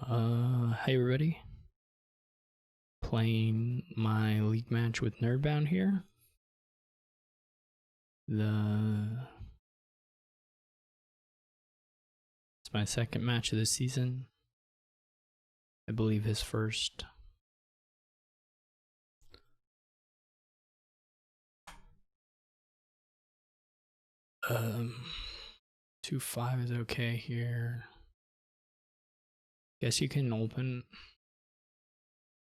Hey everybody. Playing my league match with Nerdbound here. It's my second match of the season. I believe his first. 2-5 is okay here. Guess you can open.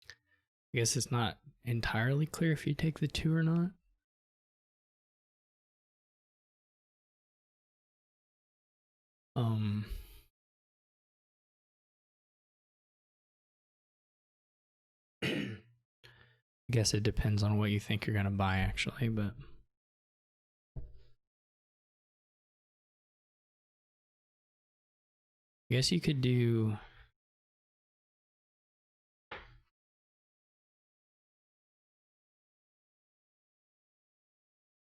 I guess it's not entirely clear if you take the 2 or not. I guess it depends on what you think you're gonna buy actually, but I guess you could do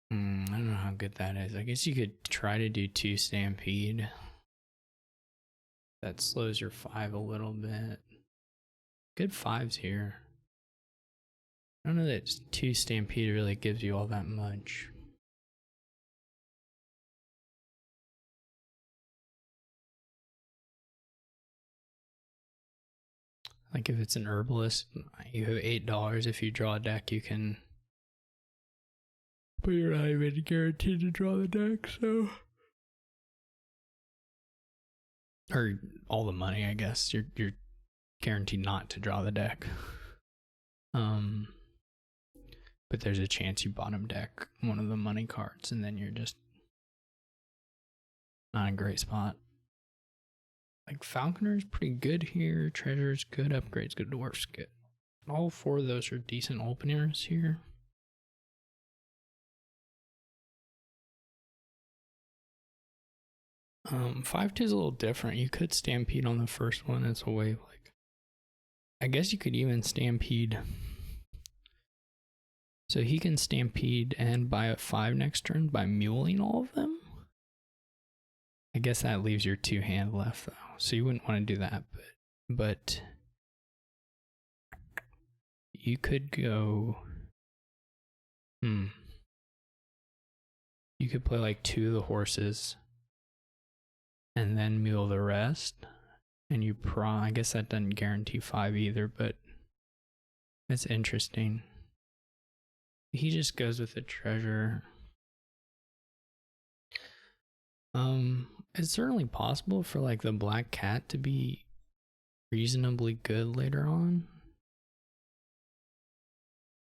I don't know how good that is. I guess you could try to do 2 Stampede. That slows your 5 a little bit. Good 5s here. I don't know that 2 Stampede really gives you all that much. Like if it's an herbalist, you have $8. If you draw a deck, you can. But you're not even guaranteed to draw the deck, so. Or all the money, I guess. You're guaranteed not to draw the deck. But there's a chance you bottom deck one of the money cards, and then you're just not in a great spot. Like Falconer's pretty good here, Treasure's good, Upgrade's good, Dwarf's good. All 4 of those are decent openers here. Um, 5-2 is a little different. You could Stampede on the first one. It's a way of like, I guess you could even Stampede. So he can Stampede and buy a 5 next turn by muling all of them. I guess that leaves your 2 hand left though, so you wouldn't want to do that. But you could go. You could play like 2 of the horses, and then mule the rest. And you I guess that doesn't guarantee 5 either, but it's interesting. He just goes with the treasure. It's certainly possible for like the black cat to be reasonably good later on.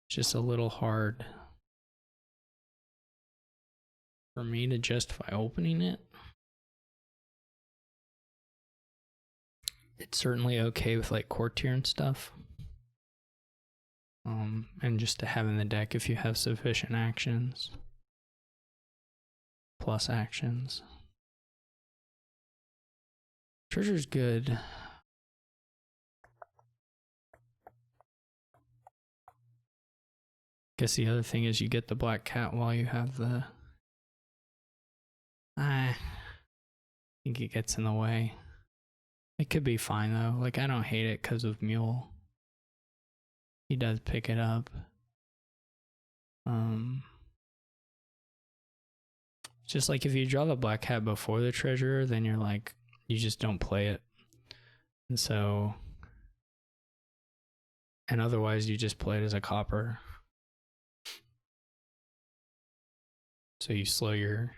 It's just a little hard for me to justify opening it. It's certainly okay with like courtier and stuff. And just to have in the deck if you have sufficient actions. Plus actions. Treasure's good. Guess the other thing is you get the black cat while you have the. I think it gets in the way. It could be fine though. Like I don't hate it because of Mule. He does pick it up. Just like if you draw the black cat before the treasurer, then you're like, you just don't play it. And so, and otherwise you just play it as a copper. So you slow your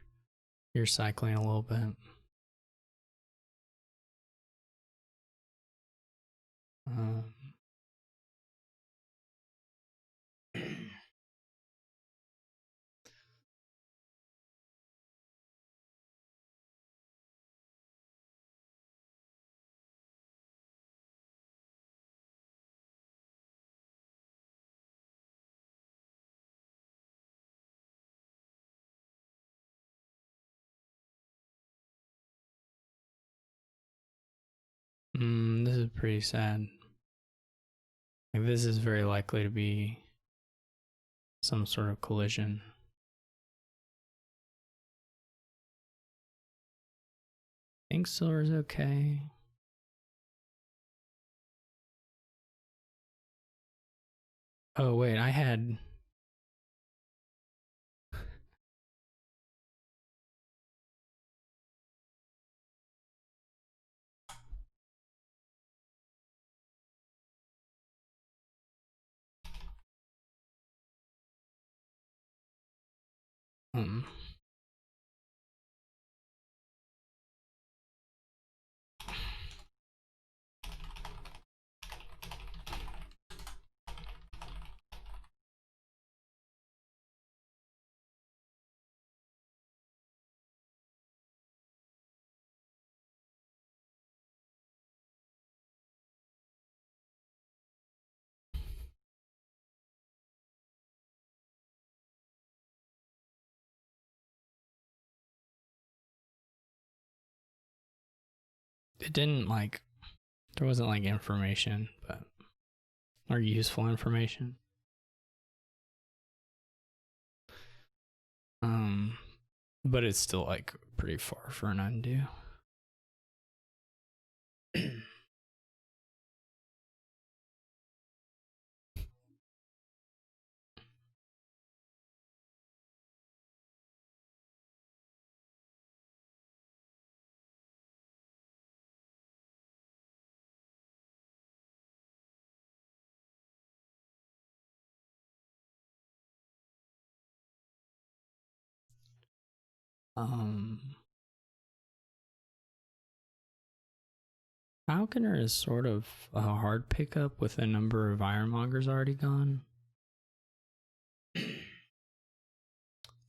cycling a little bit. This is pretty sad. Like, this is very likely to be some sort of collision. I think silver's okay. Oh wait, I had. Um, it didn't like. There wasn't like information, but or useful information. Um, but it's still like pretty far for an undo. um, Falconer is sort of a hard pickup with a number of Ironmongers already gone.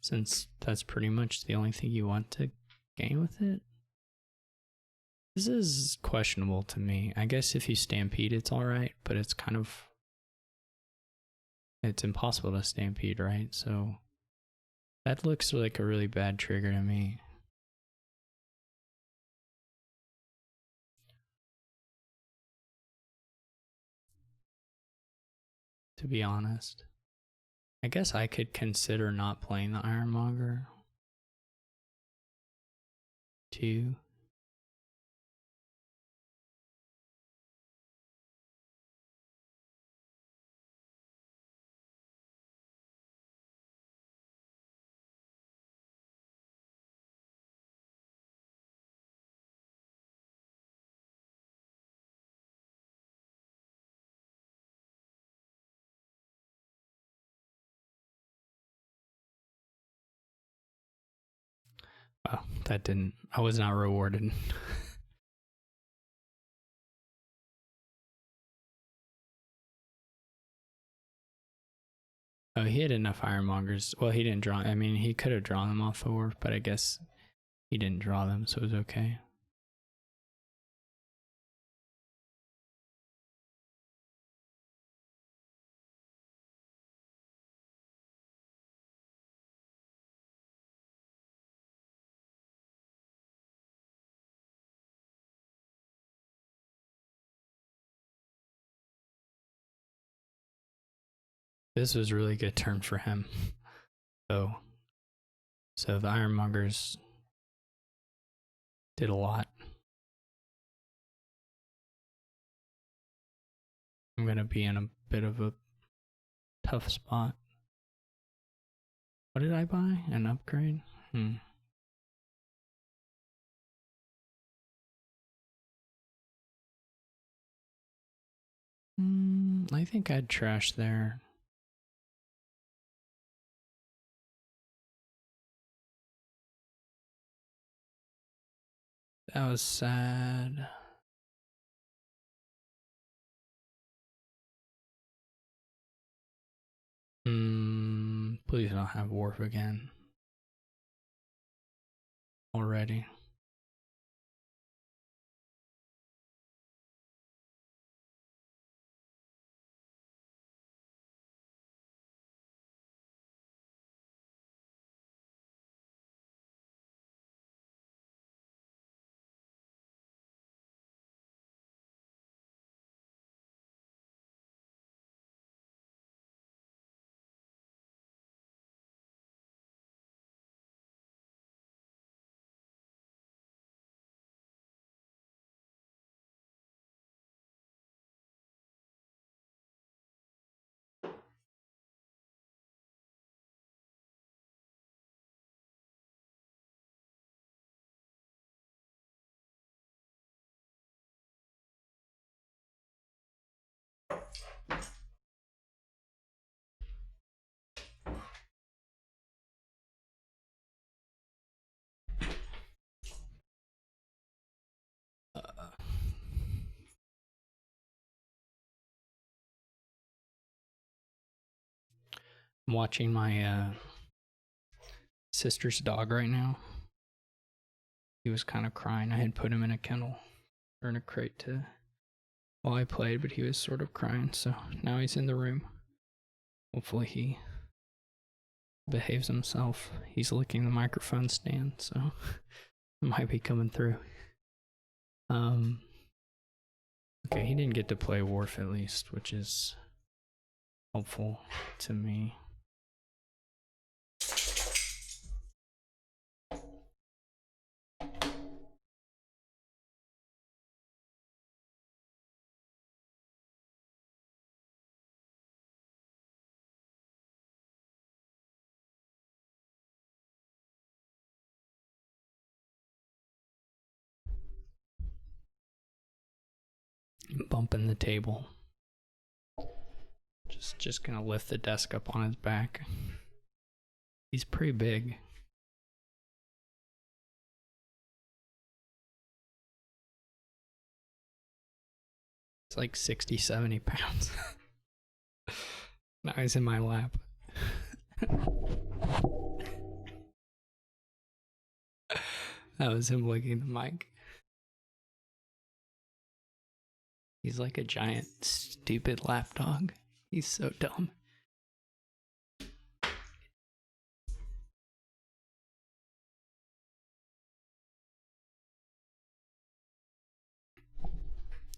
Since that's pretty much the only thing you want to gain with it. This is questionable to me. I guess if you stampede, it's alright, but it's kind of. It's impossible to stampede, right? So that looks like a really bad trigger to me. To be honest. I guess I could consider not playing the Ironmonger. 2. Oh, that didn't. I was not rewarded. Oh, he had enough Ironmongers. Well, he didn't draw. I mean, he could have drawn them off the wharf, but I guess he didn't draw them, so it was okay. This was a really good turn for him. So the Ironmongers did a lot. I'm gonna be in a bit of a tough spot. What did I buy? An upgrade? I think I'd trash there. That was sad. Please don't have Wharf again. Already. I'm watching my sister's dog right now. He was kind of crying. I had put him in a kennel or in a crate to while I played, but he was sort of crying. So now he's in the room. Hopefully he behaves himself. He's licking the microphone stand, so it might be coming through. Okay, he didn't get to play Wharf at least, which is helpful to me. Bumping the table. Just gonna lift the desk up on his back. He's pretty big. It's like 60, 70 pounds. Now he's in my lap. That was him licking the mic. He's like a giant, stupid lapdog. He's so dumb.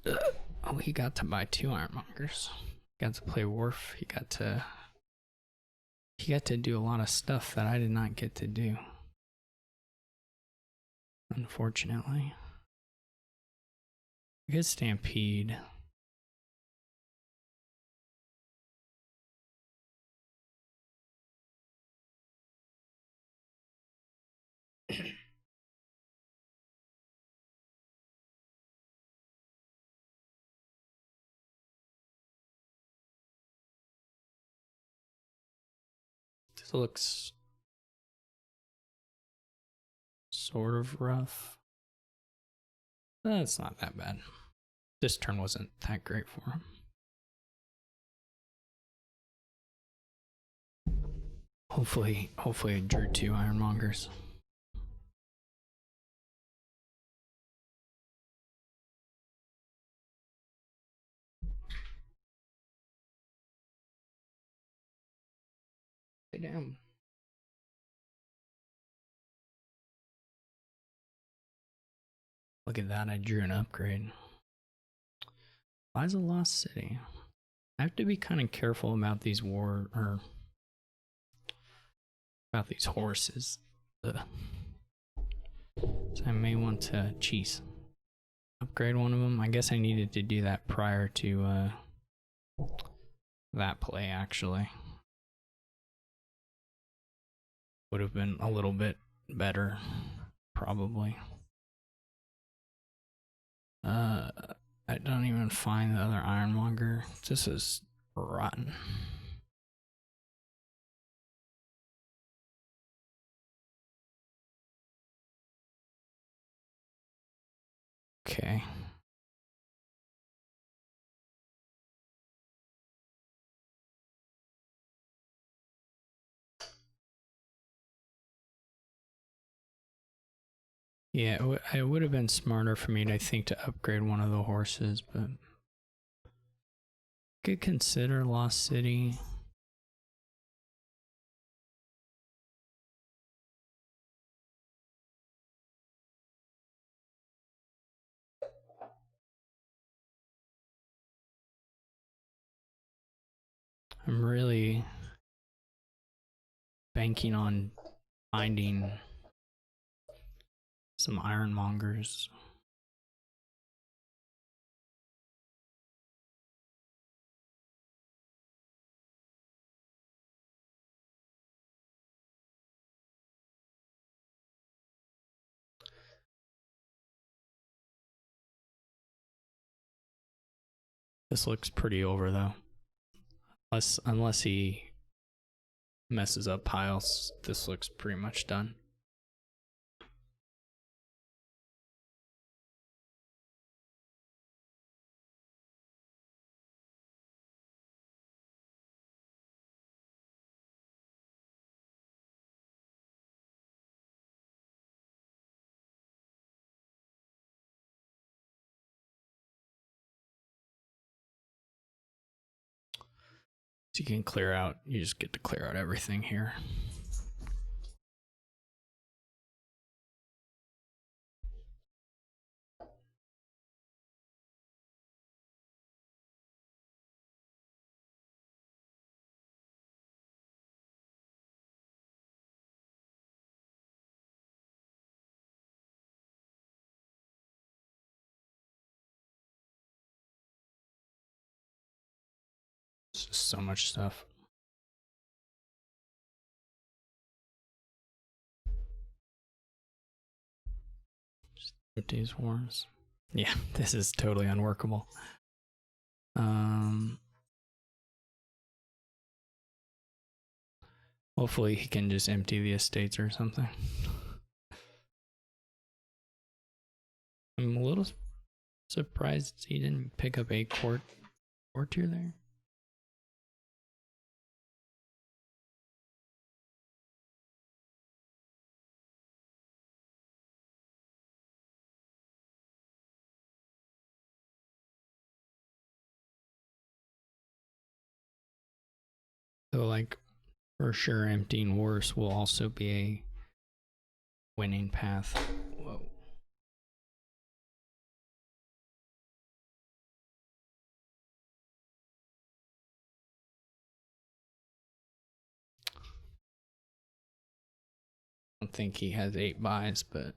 Oh, he got to buy 2 ironmongers. Got to play Wharf. He got to do a lot of stuff that I did not get to do. Unfortunately. I could Stampede. This looks sort of rough. That's not that bad. This turn wasn't that great for him. Hopefully I drew 2 ironmongers. Damn. Look at that, I drew an upgrade. Why is a lost city? I have to be kind of careful about these about these horses. Ugh. So I may want to upgrade one of them. I guess I needed to do that prior to that play, actually. Would have been a little bit better, probably. I don't even find the other ironmonger. This is rotten. Okay. Yeah, it would have been smarter for me, I think, to upgrade one of the horses, but could consider Lost City. I'm really banking on finding some ironmongers. This looks pretty over though. Unless he messes up piles, this looks pretty much done. So you can clear out, you just get to clear out everything here. It's just so much stuff. Just these wars. Yeah, this is totally unworkable. Hopefully he can just empty the estates or something. I'm a little surprised he didn't pick up a court tier there. So like for sure emptying worse will also be a winning path. Whoa. I don't think he has 8 buys, but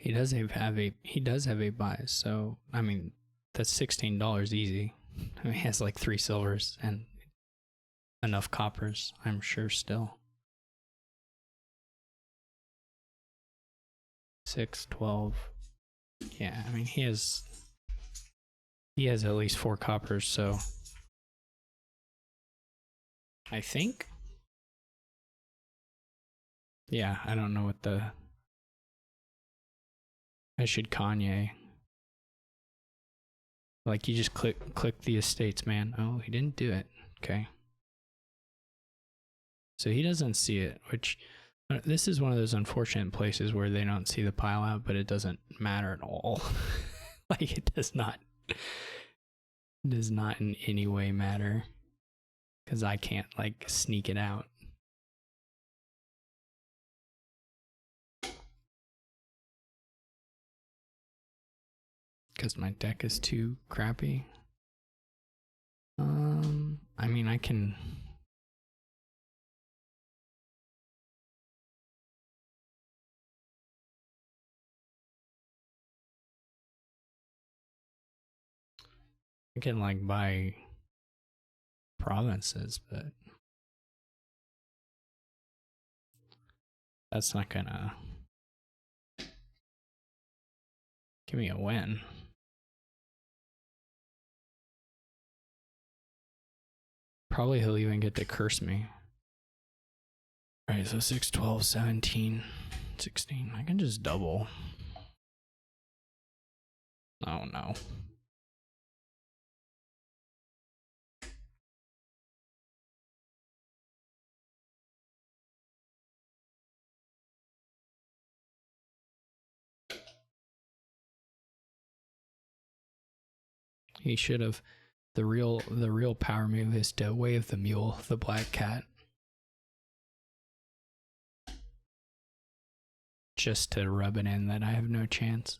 he does have 8 buys, so I mean that's $16 easy. I mean, he has like 3 silvers and enough coppers, I'm sure still. 6, 12. Yeah, I mean he has at least 4 coppers, so I think. Yeah, I don't know what the. I should Kanye. Like you just click the estates, man. Oh, he didn't do it. Okay. So he doesn't see it, which this is one of those unfortunate places where they don't see the pile out, but it doesn't matter at all. Like it does not in any way matter because I can't like sneak it out. Because my deck is too crappy. I mean, I can. I can like buy provinces, but that's not gonna give me a win. Probably he'll even get to curse me. Alright, so 6, 12, 17, 16. I can just double. Oh no. He should have. The real power move is to wave the mule, the black cat, just to rub it in that I have no chance.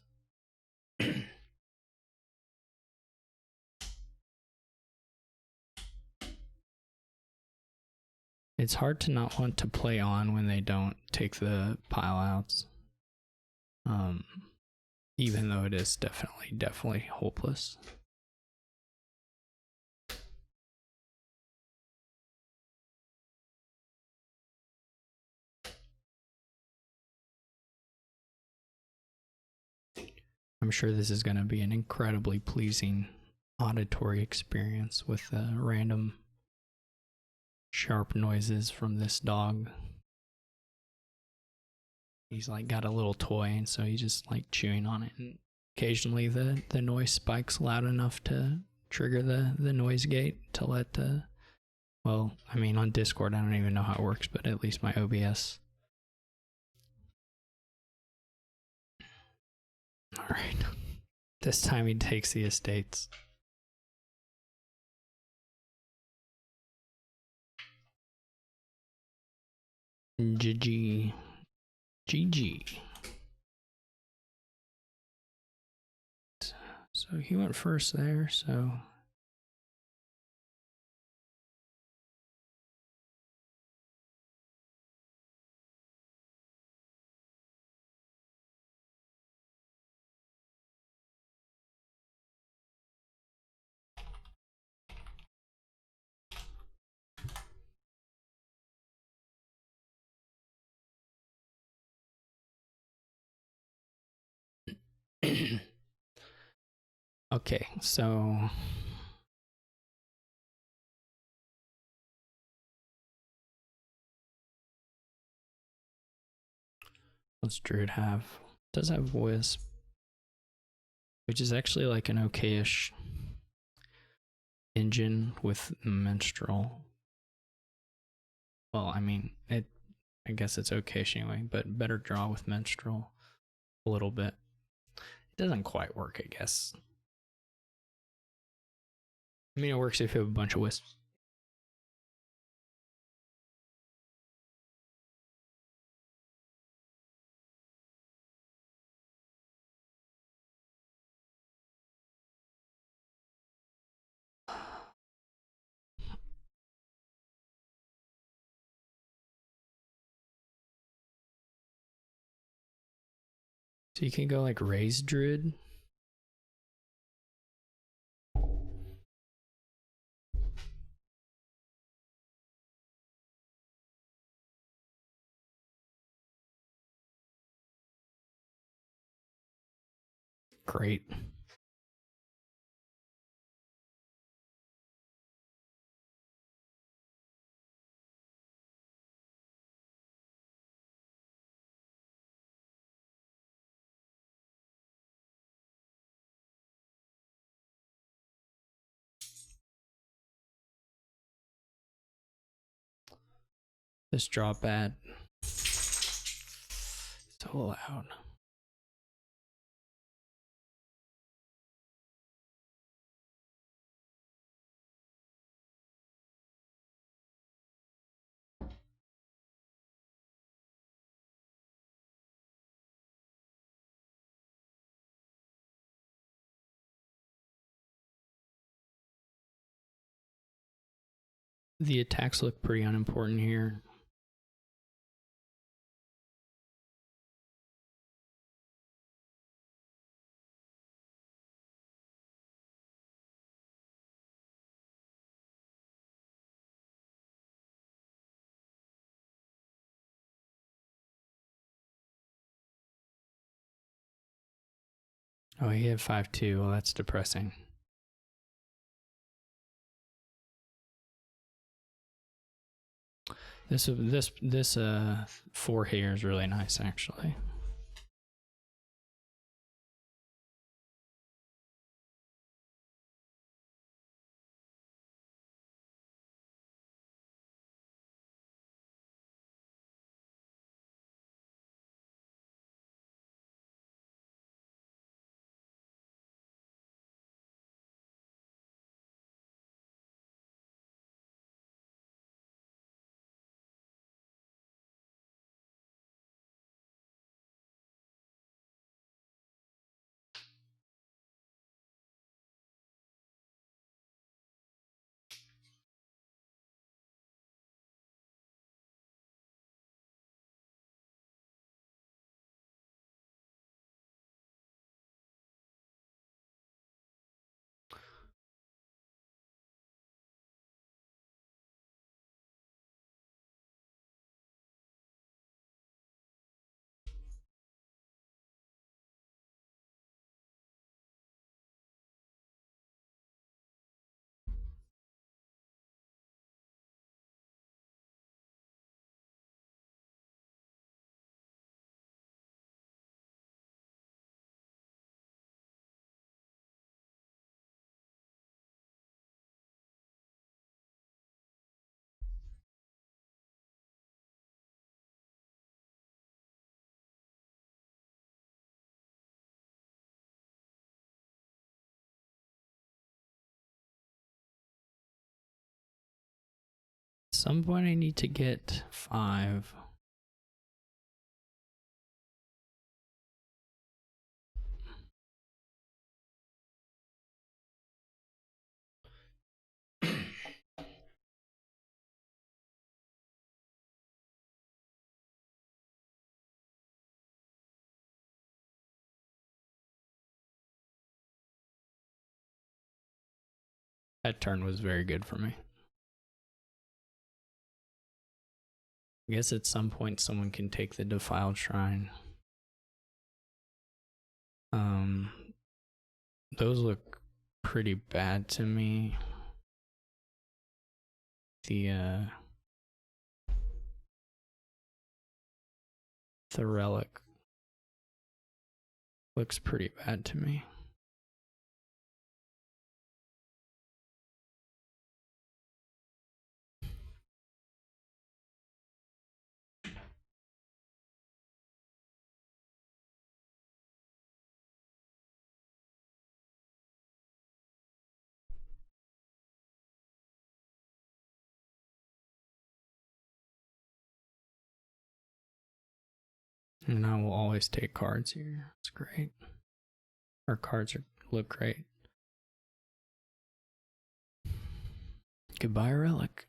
It's hard to not want to play on when they don't take the pile outs. Even though it is definitely hopeless. I'm sure this is going to be an incredibly pleasing auditory experience with the random sharp noises from this dog. He's like got a little toy, and so he's just like chewing on it, and occasionally the noise spikes loud enough to trigger the noise gate to let the, well, I mean on Discord I don't even know how it works, but at least my OBS. Alright. This time he takes the estates. GG. GG. So he went first there, so... Okay, so what's Druid have? It does have Wisp, which is actually like an okayish engine with Menstrual. Well, I mean, I guess it's okayish anyway, but better draw with Menstrual a little bit. It doesn't quite work, I guess. I mean, it works if you have a bunch of Wisps. So you can go like Raise Druid. Great. This draw bad. So loud. The attacks look pretty unimportant here. Oh, he had 5-2. Well, that's depressing. This 4 here is really nice, actually. some point I need to get 5. That turn was very good for me. I guess at some point someone can take the defiled shrine. Those look pretty bad to me. The relic looks pretty bad to me. And I will always take cards here. It's great. Our cards look great. Goodbye, relic.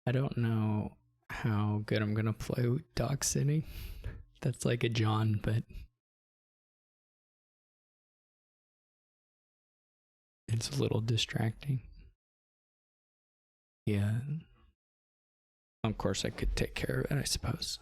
I don't know how good I'm gonna play with Doc City. That's like a John, but it's a little distracting. Yeah. Of course, I could take care of it, I suppose.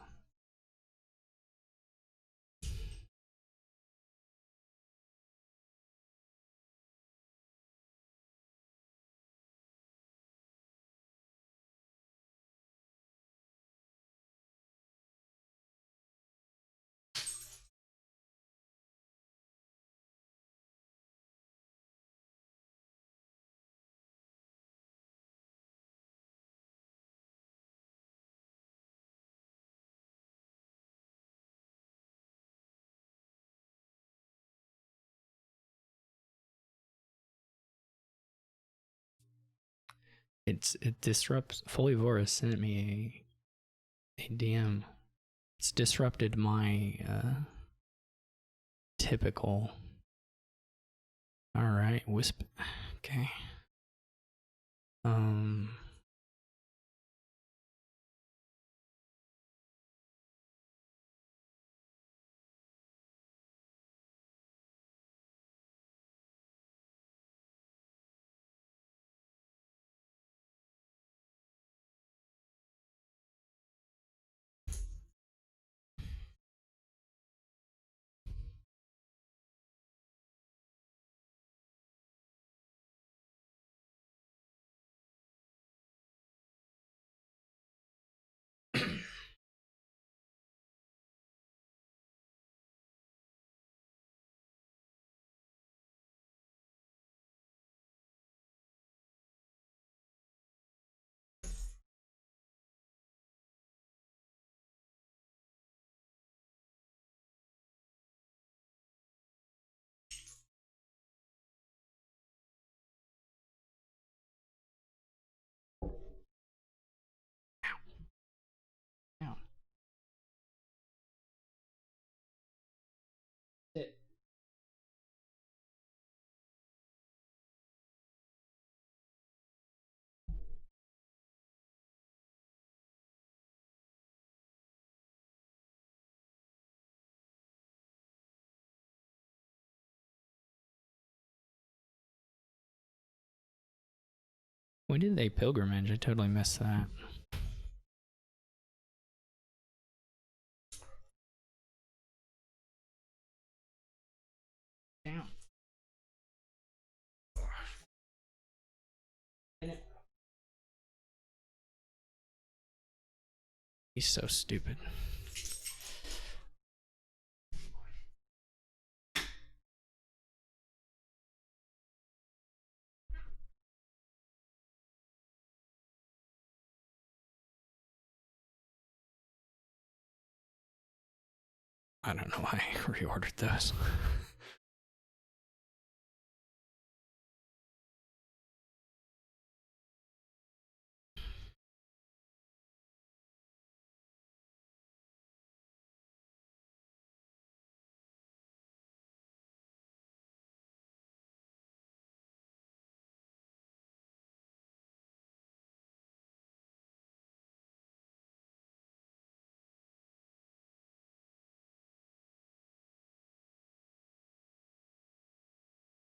It disrupts. Folivorus sent me a DM. It's disrupted my typical. All right, wisp. Okay. When did they pilgrimage? I totally missed that. Damn. He's so stupid. I don't know why I reordered those.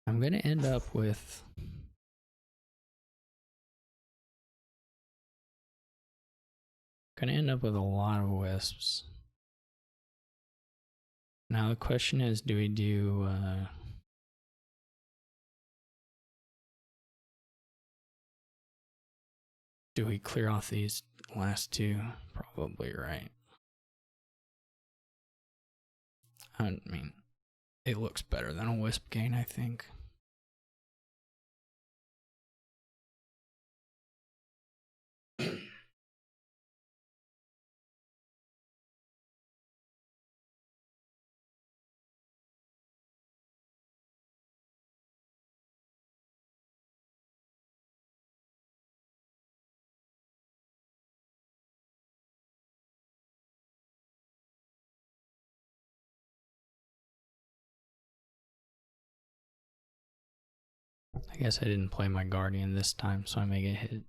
I'm gonna end up with a lot of wisps. Now the question is, do we do do we clear off these last two? Probably right. I mean, it looks better than a wisp gain, I think. I guess I didn't play my guardian this time, so I may get hit.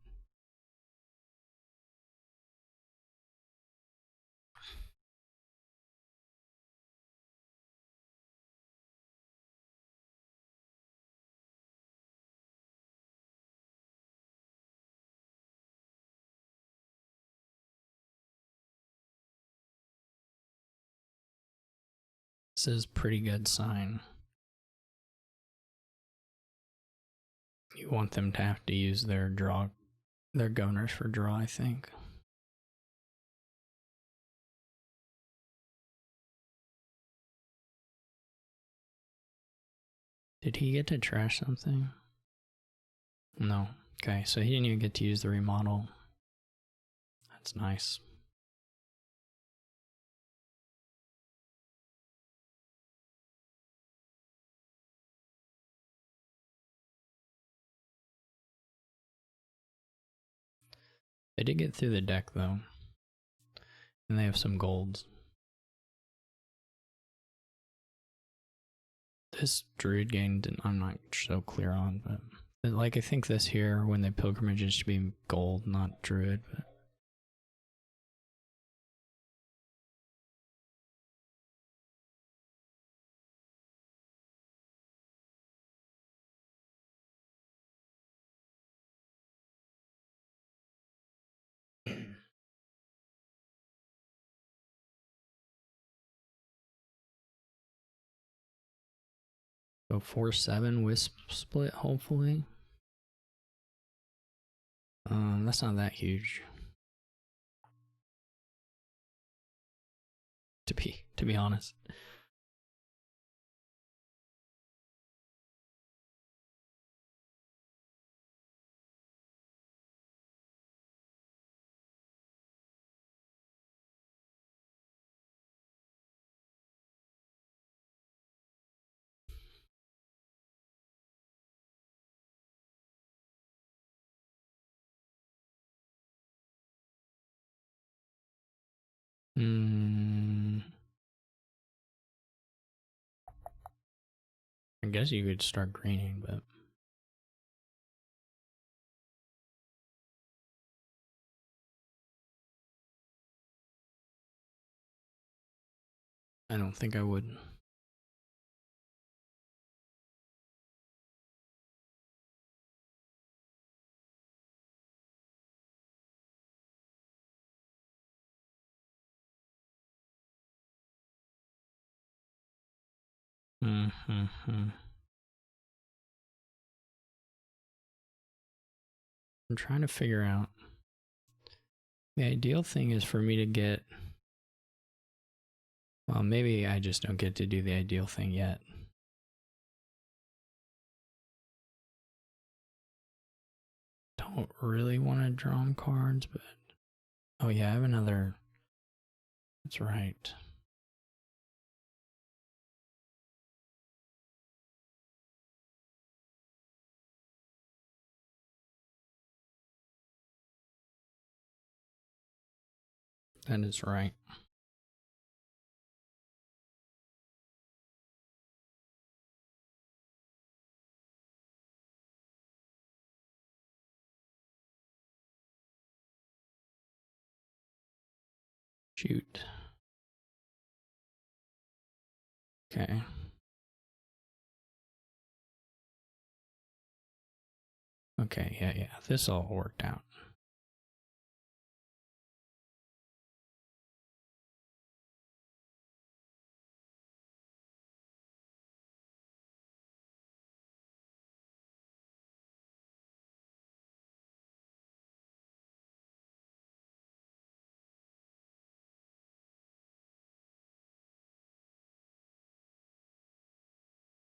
This is a pretty good sign. You want them to have to use their governors for draw, I think. Did he get to trash something? No. Okay, so he didn't even get to use the remodel. That's nice. They did get through the deck though. And they have some golds. This druid gain, I'm not so clear on, but like I think this here, when they pilgrimage, it should be gold, not druid. But so 4-7 wisp split, hopefully. That's not that huge. To be honest. I guess you could start greening, but I don't think I would. I'm trying to figure out. The ideal thing is for me to get. Well, maybe I just don't get to do the ideal thing yet. Don't really want to draw them cards, but. Oh, yeah, I have another. That's right. That is right. Shoot. Okay. Okay, yeah. This all worked out.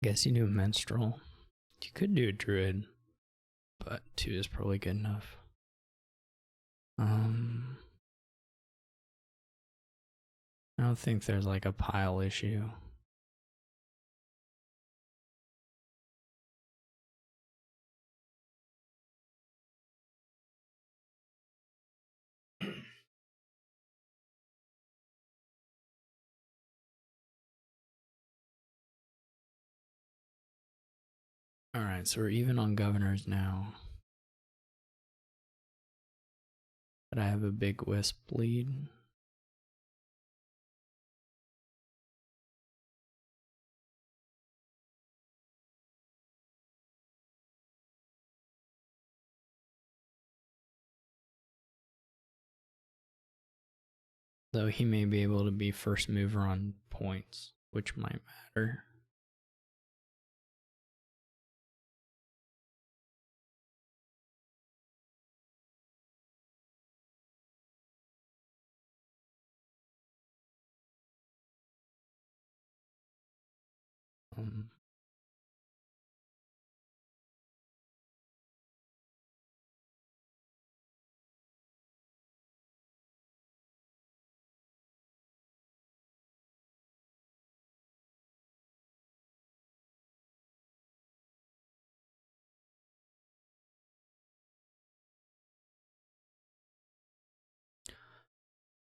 Guess you do a minstrel. You could do a druid, but 2 is probably good enough. I don't think there's like a pile issue. Alright, so we're even on governors now. But I have a big wisp lead. Though he may be able to be first mover on points, which might matter.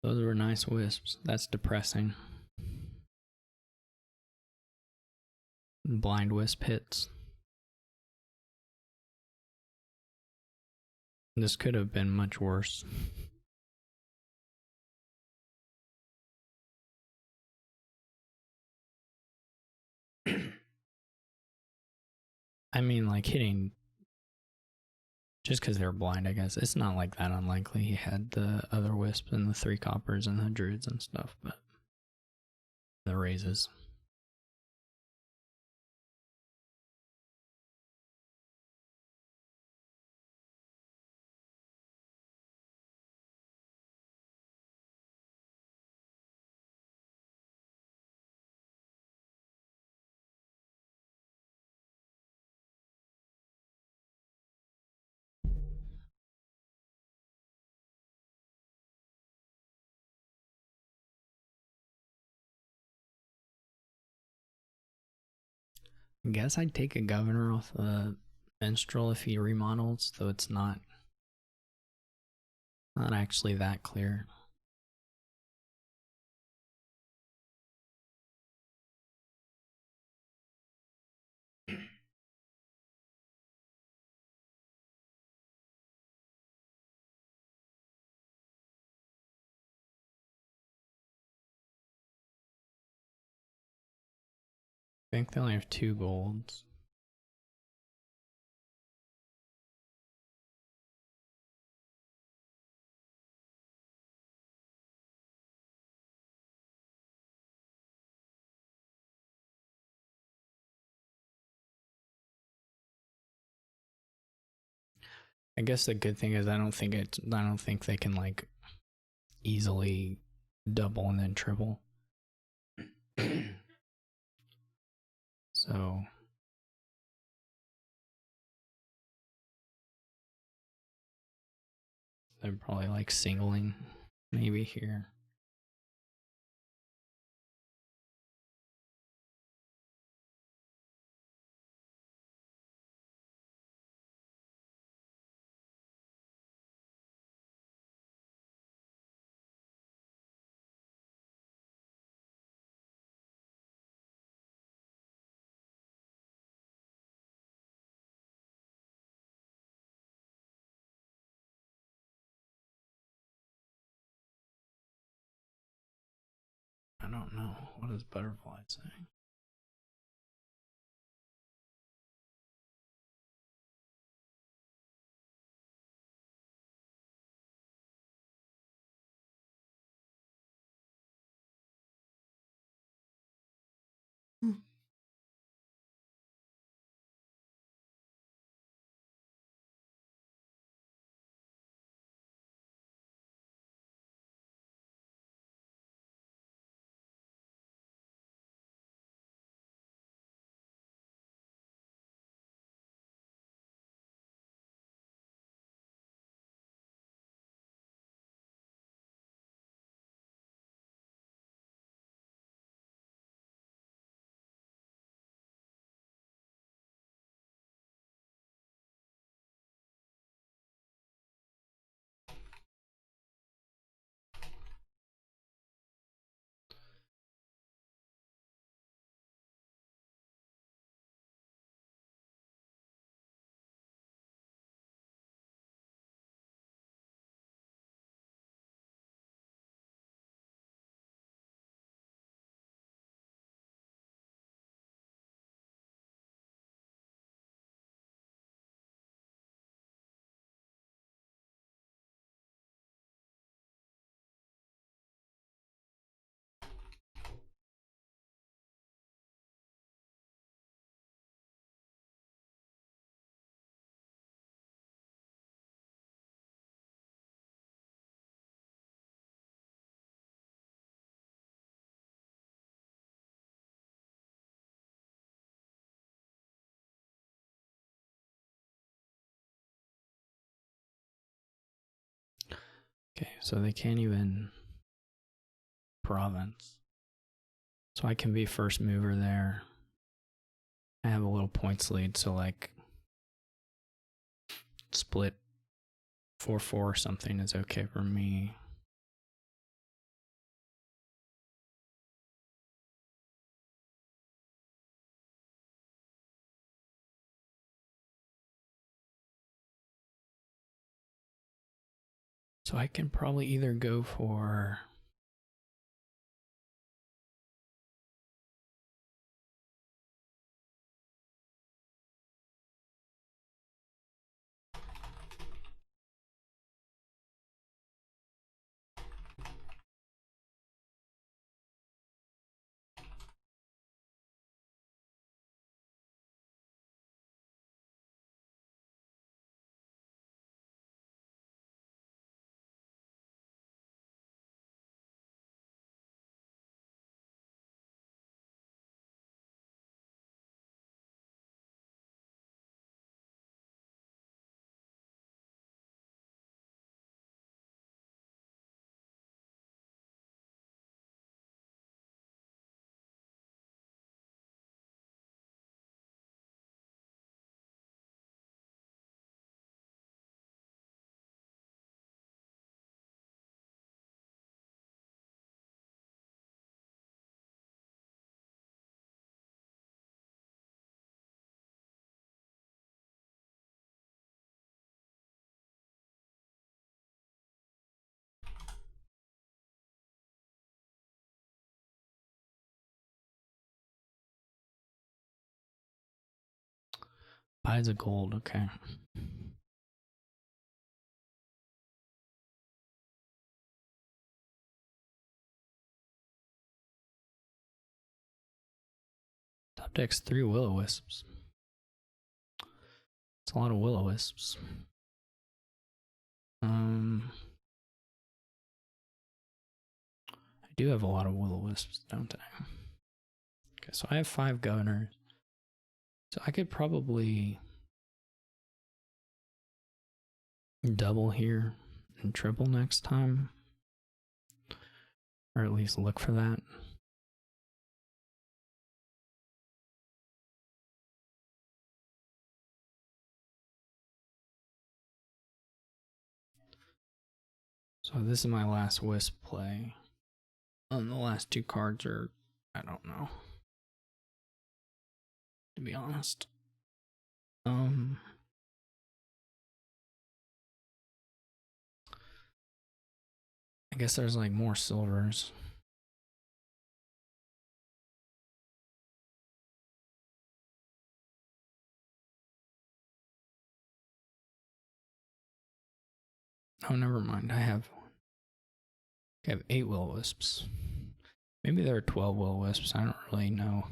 Those were nice wisps. That's depressing. Blind wisp hits. This could have been much worse. I mean, like hitting just because they're blind, I guess. It's not like that unlikely. He had the other wisps and the 3 coppers and the druids and stuff, but the raises. I guess I'd take a governor off the minstrel if he remodels, though it's not actually that clear. I think they only have 2 golds. I guess the good thing is I don't think they can like easily double and then triple. So they're probably like singling maybe here. I don't know. What does butterfly say? Okay, so they can't even province. So I can be first mover there. I have a little points lead, so like split 4-4 or something is okay for me. So I can probably either go for buys a gold, okay. Top deck's 3 will-o-wisps. It's a lot of will-o-wisps. I do have a lot of will-o-wisps, don't I? Okay, so I have 5 governors. So I could probably double here and triple next time. Or at least look for that. So this is my last wisp play. And the last 2 cards are, I don't know, to be honest. I guess there's like more silvers. Oh, never mind. I have 8 will-o-wisps. Maybe there are 12 will-o-wisps. I don't really know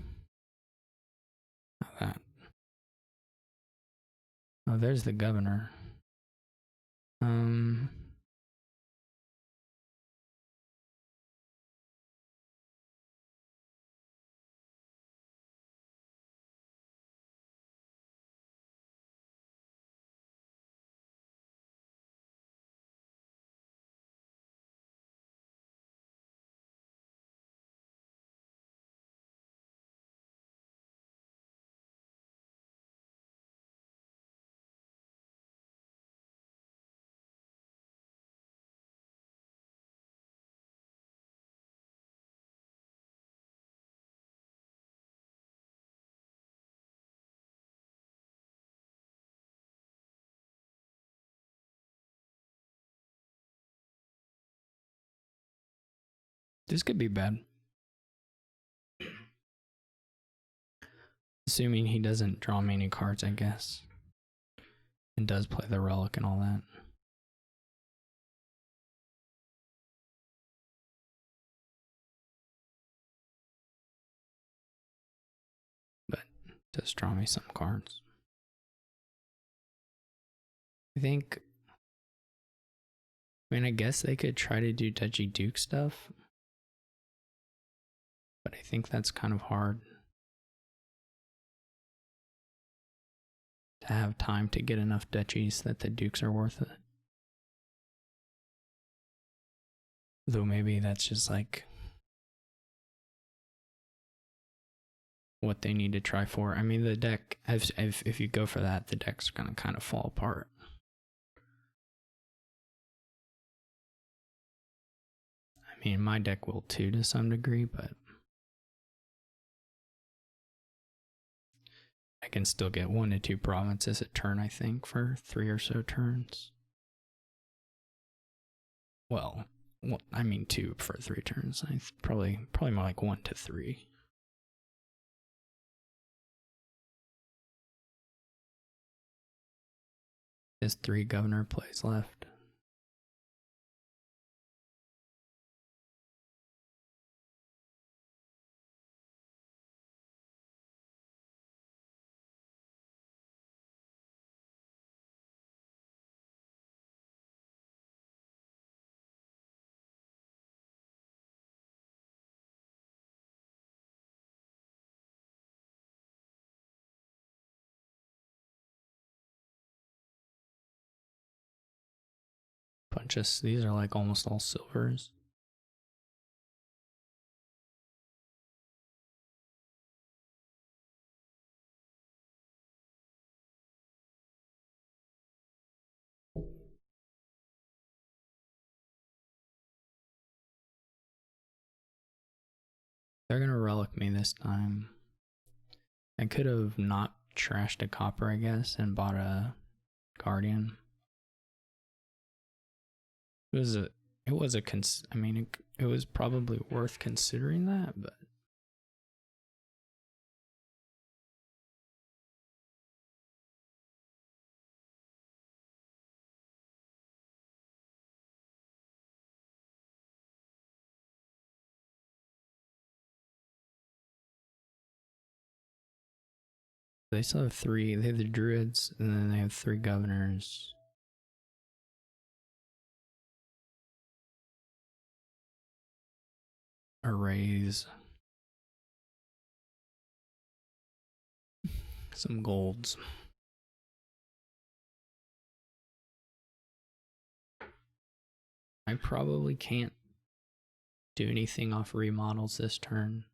how that. Oh, there's the governor. This could be bad. Assuming he doesn't draw me any cards, I guess. And does play the relic and all that. But does draw me some cards. I think. I mean, I guess they could try to do Duchy Duke stuff. But I think that's kind of hard. To have time to get enough duchies that the dukes are worth it. Though maybe that's just like what they need to try for. I mean, the deck, if you go for that, the deck's gonna kind of fall apart. I mean, my deck will too to some degree, but I can still get 1 to 2 provinces a turn, I think, for 3 or so turns. Well, I mean 2 for 3 turns. Probably more like 1 to 3. There's 3 governor plays left. These are like almost all silvers. They're gonna relic me this time. I could have not trashed a copper, I guess, and bought a guardian. It was it was probably worth considering that, but they still have 3. They have the druids, and then they have 3 governors. arrays, some golds. I probably can't do anything off remodels this turn.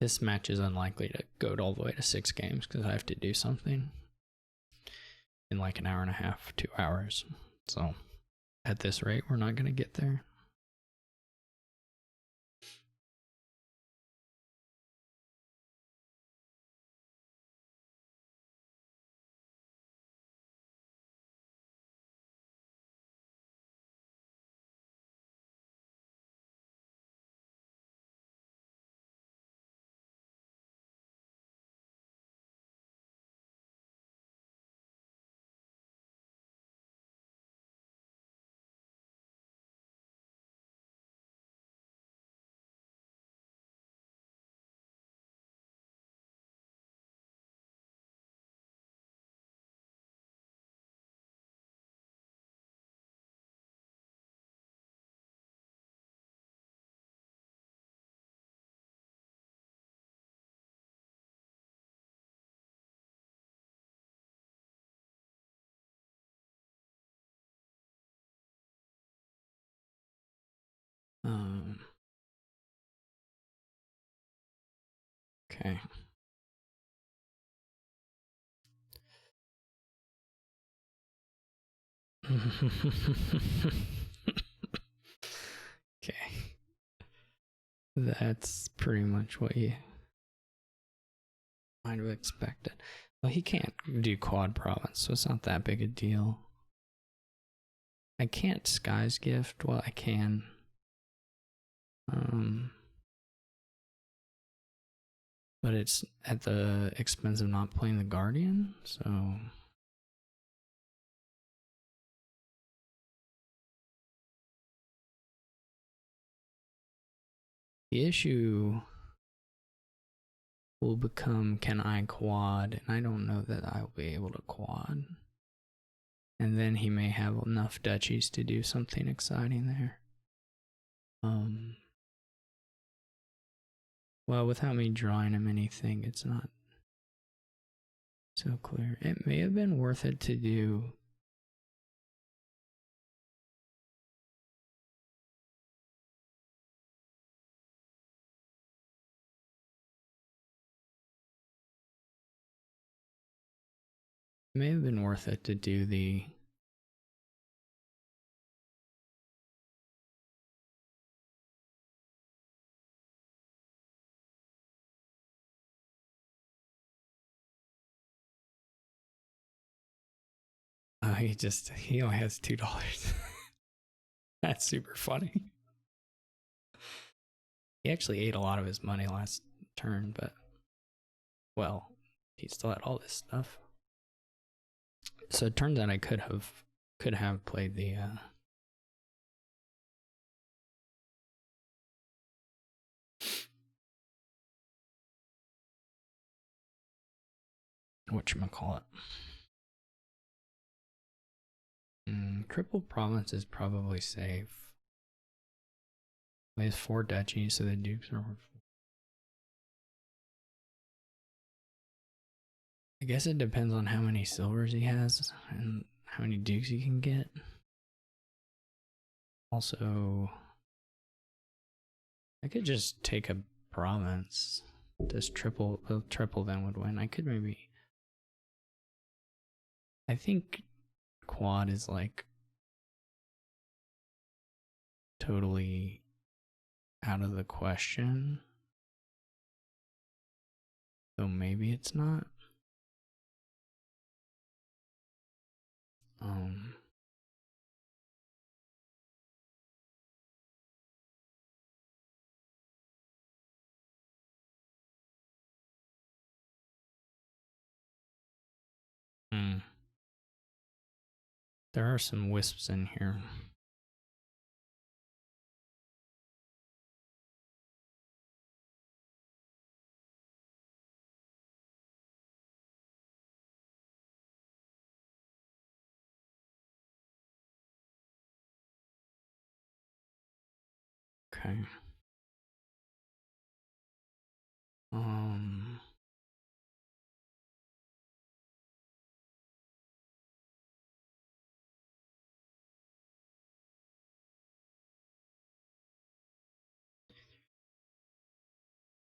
This match is unlikely to go all the way to 6 games because I have to do something in like an hour and a half, 2 hours. So at this rate, we're not going to get there. Okay. Okay. That's pretty much what you might have expected. Well, he can't do quad province, so it's not that big a deal. I can't Sky's Gift. Well, I can. But it's at the expense of not playing the Guardian, so... The issue will become, can I quad? And I don't know that I'll be able to quad. And then he may have enough duchies to do something exciting there. Well, without me drawing him anything, it's not so clear. It may have been worth it to do... It may have been worth it to do the... he only has $2. That's super funny. He actually ate a lot of his money last turn, but well, he still had all this stuff. So it turns out I could have played the whatchamacallit. Triple province is probably safe. He has 4 duchies, so the dukes are. I guess it depends on how many silvers he has and how many dukes he can get. Also, I could just take a province. This triple then would win. I could maybe. I think quad is like totally out of the question. So maybe it's not. There are some wisps in here. Okay.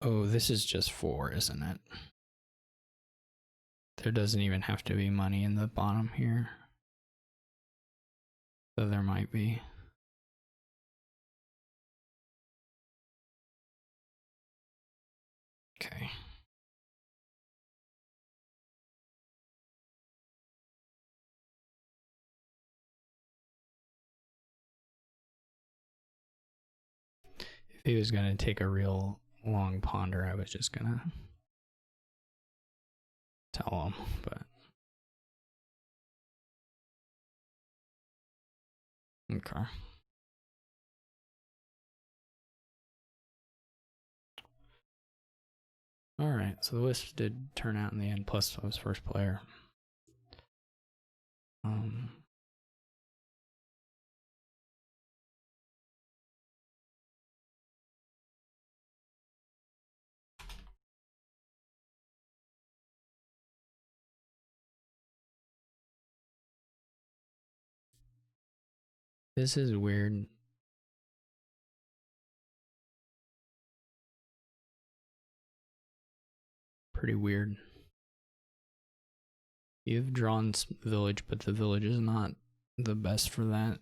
Oh, this is just 4, isn't it? There doesn't even have to be money in the bottom here. So there might be. Okay. If he was going to take a real long ponder, I was just going to tell him, but. Okay. Alright, so the wisp did turn out in the end, plus I was first player. This is weird. Pretty weird. You've drawn village, but the village is not the best for that.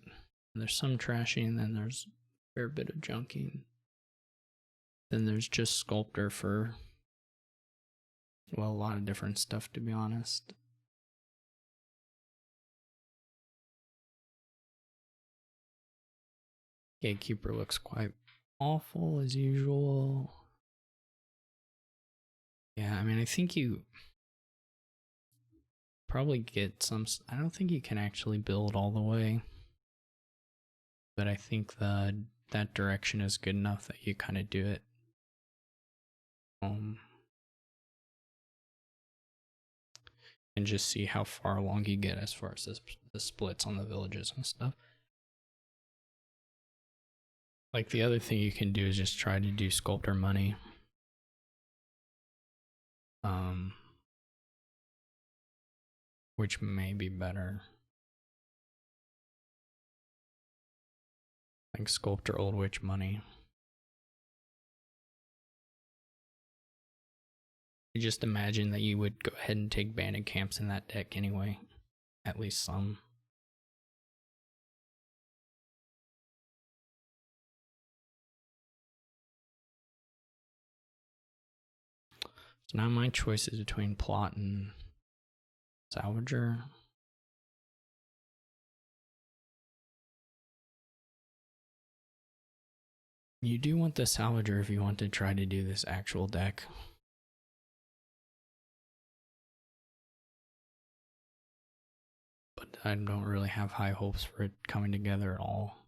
There's some trashing, then there's a fair bit of junking. Then there's just sculptor for, well, a lot of different stuff, to be honest. Gatekeeper looks quite awful as usual. Yeah, I mean, I think you probably get some. I don't think you can actually build all the way, but I think that direction is good enough that you kind of do it. And just see how far along you get as far as the splits on the villages and stuff. Like the other thing you can do is just try to do sculptor money. Which may be better. Like sculptor old witch money. You just imagine that you would go ahead and take bandit camps in that deck anyway. At least some. So now my choice is between plot and salvager. You do want the salvager if you want to try to do this actual deck. But I don't really have high hopes for it coming together at all.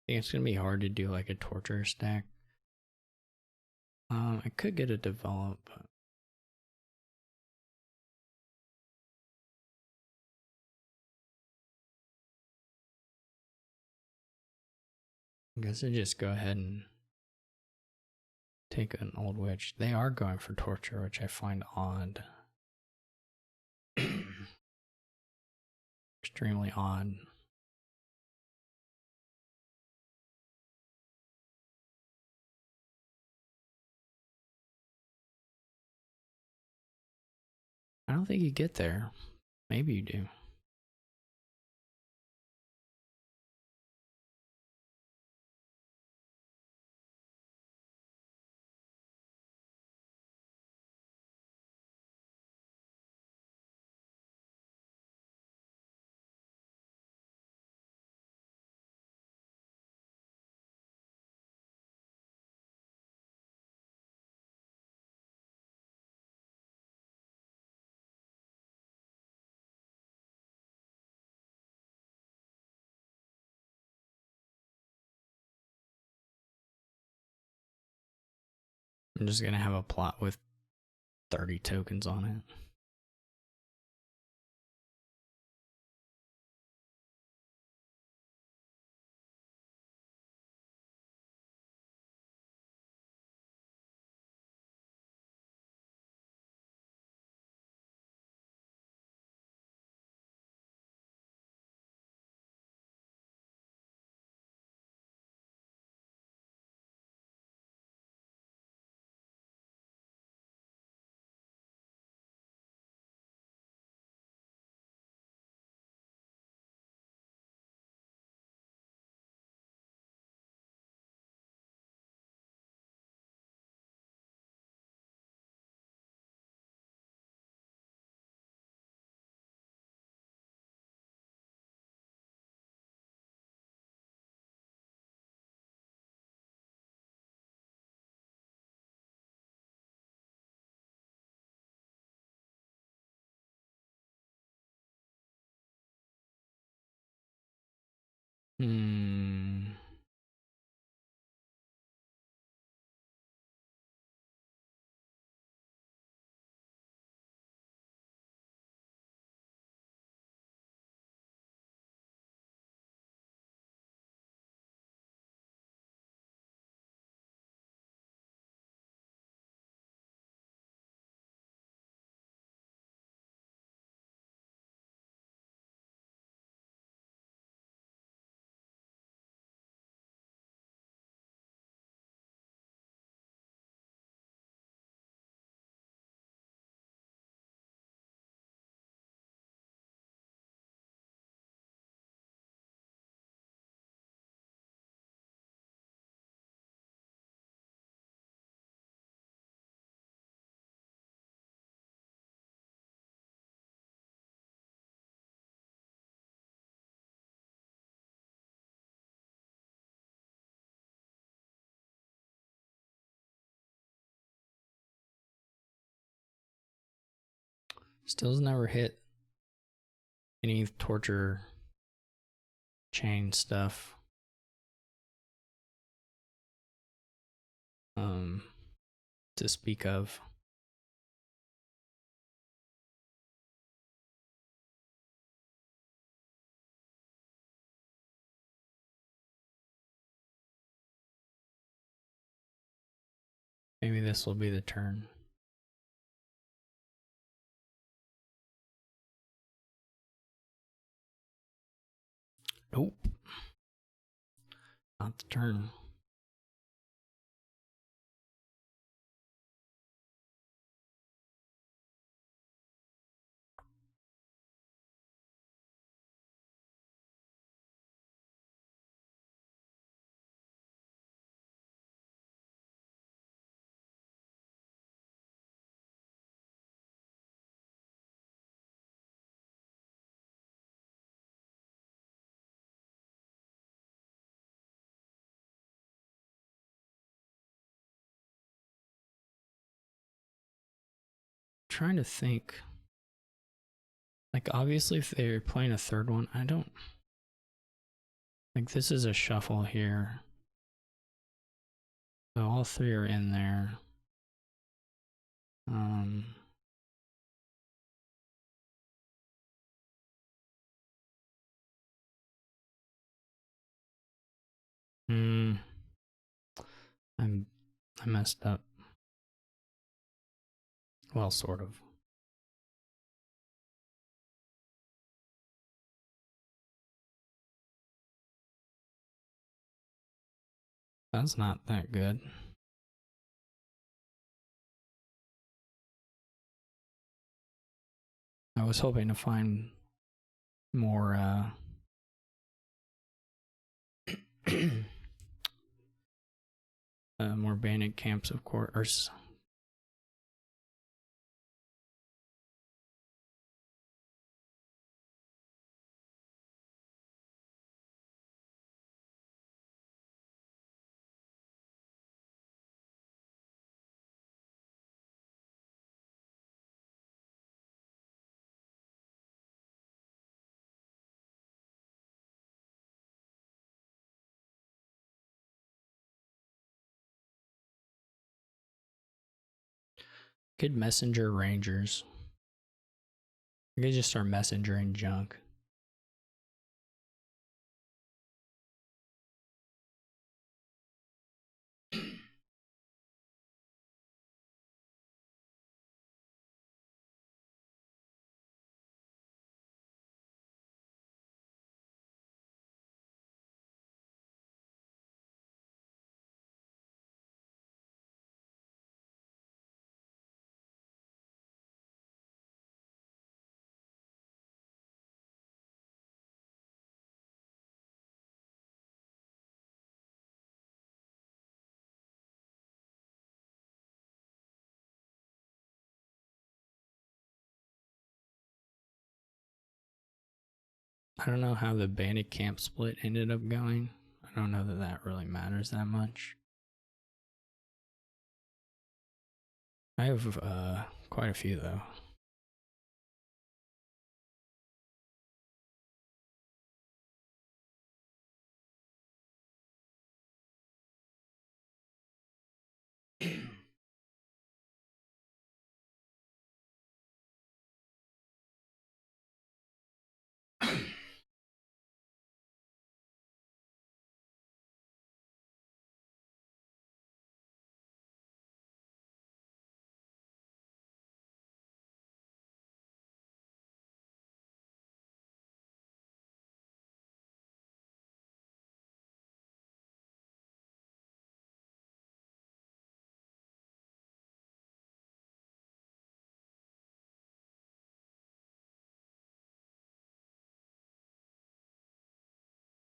I think it's gonna be hard to do like a torture stack. I could get it developed, but I guess I just go ahead and take an old witch. They are going for torture, which I find odd. Extremely odd. I don't think you get there. Maybe you do. I'm just gonna have a plot with 30 tokens on it. Hmm. Still's never hit any torture chain stuff. Um, to speak of. Maybe this will be the turn. Nope. Not the turn. Trying to think. Like, obviously, if they're playing a third one, I don't. Like, this is a shuffle here. So all three are in there. I messed up. Well, sort of. That's not that good. I was hoping to find more more bandit camps, of course. Good messenger rangers. I could just start messengering junk. I don't know how the bandit camp split ended up going. I don't know that that really matters that much. I have quite a few though.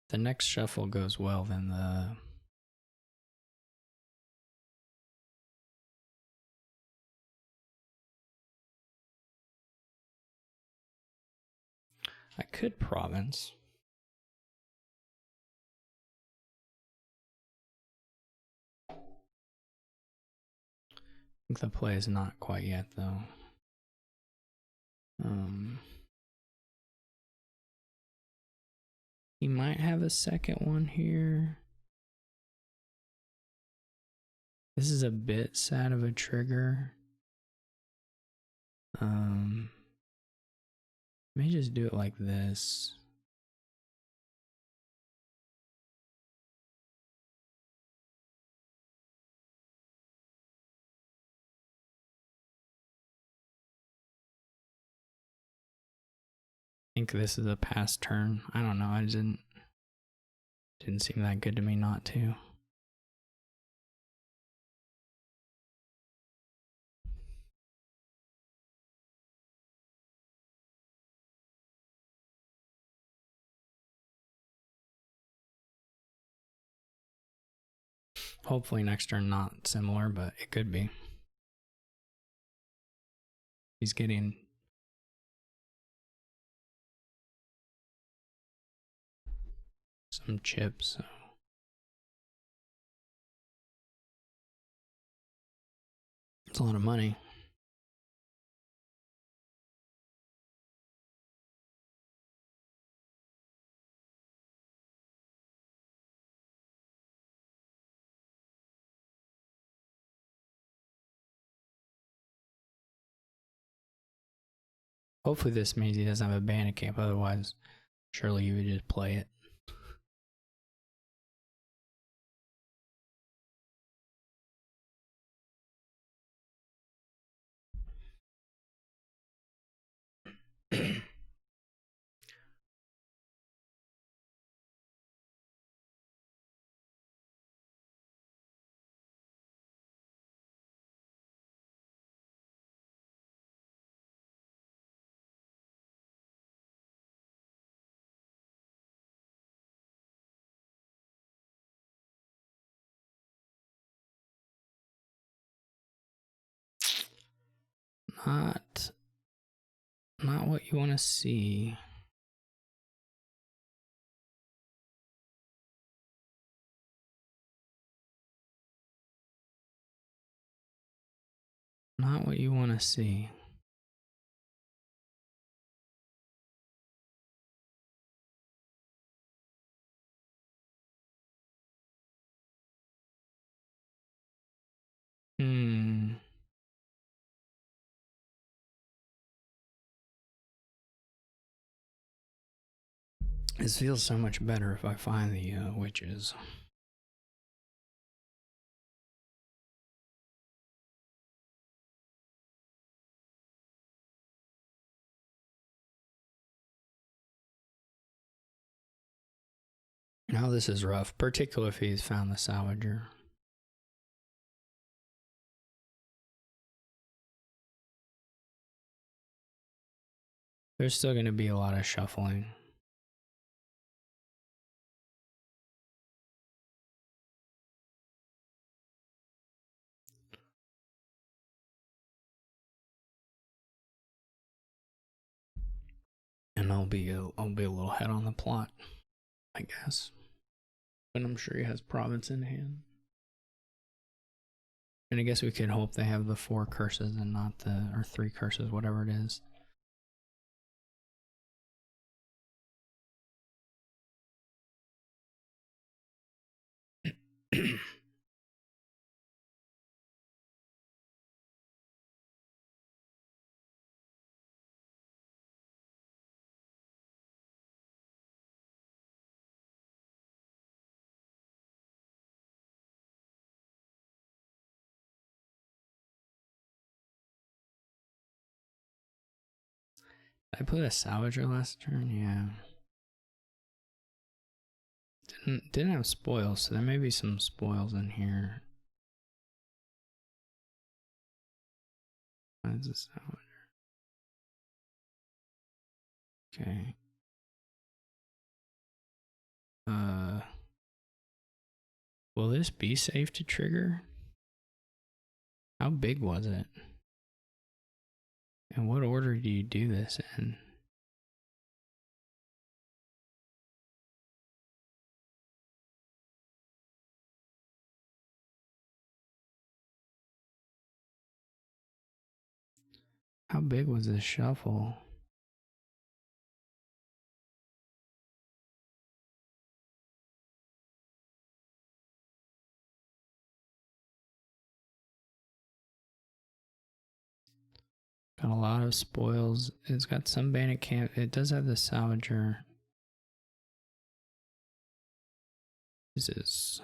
The next shuffle goes well, then the I could province. I think the play is not quite yet though. He might have a second one here. This is a bit sad of a trigger. May just do it like this. I think this is a pass turn. I don't know. I didn't Didn't seem that good to me not to. Hopefully next turn not similar, but it could be. He's getting some chips, so it's a lot of money. Hopefully this means he doesn't have a bandit camp, otherwise surely you would just play it. Not what you want to see. Not what you want to see. This feels so much better if I find the witches. Now this is rough, particularly if he's found the salvager. There's still going to be a lot of shuffling. And I'll be a little head on the plot, I guess. But I'm sure he has province in hand. And I guess we could hope they have the 4 curses and not or 3 curses, whatever it is. I put a salvager last turn, yeah. Didn't have spoils, so there may be some spoils in here. Why is this salvager? Okay. Will this be safe to trigger? How big was it? And what order do you do this in? How big was this shuffle? Got a lot of spoils. It's got some bandit camp. It does have the salvager. This is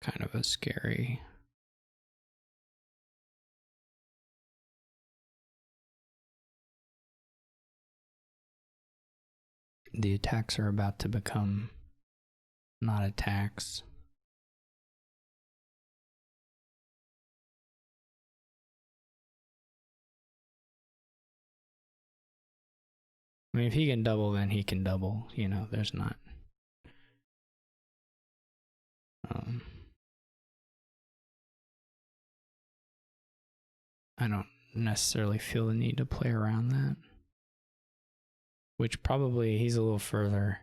kind of a scary. The attacks are about to become not a tax. I mean, if he can double, then he can double. You know, there's not. I don't necessarily feel the need to play around that. Which probably he's a little further.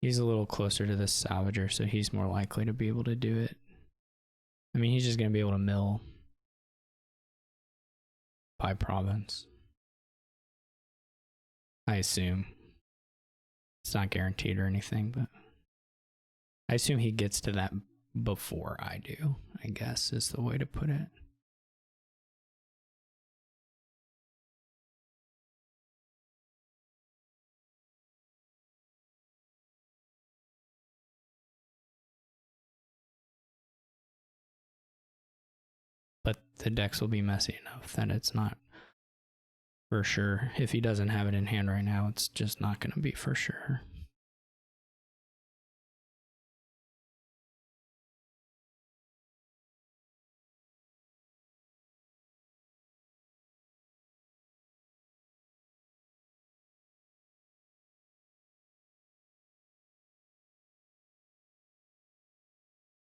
He's a little closer to this salvager, so he's more likely to be able to do it. I mean, he's just going to be able to mill by province. I assume. It's not guaranteed or anything, but I assume he gets to that before I do, I guess is the way to put it. But the decks will be messy enough that it's not for sure. If he doesn't have it in hand right now, it's just not going to be for sure.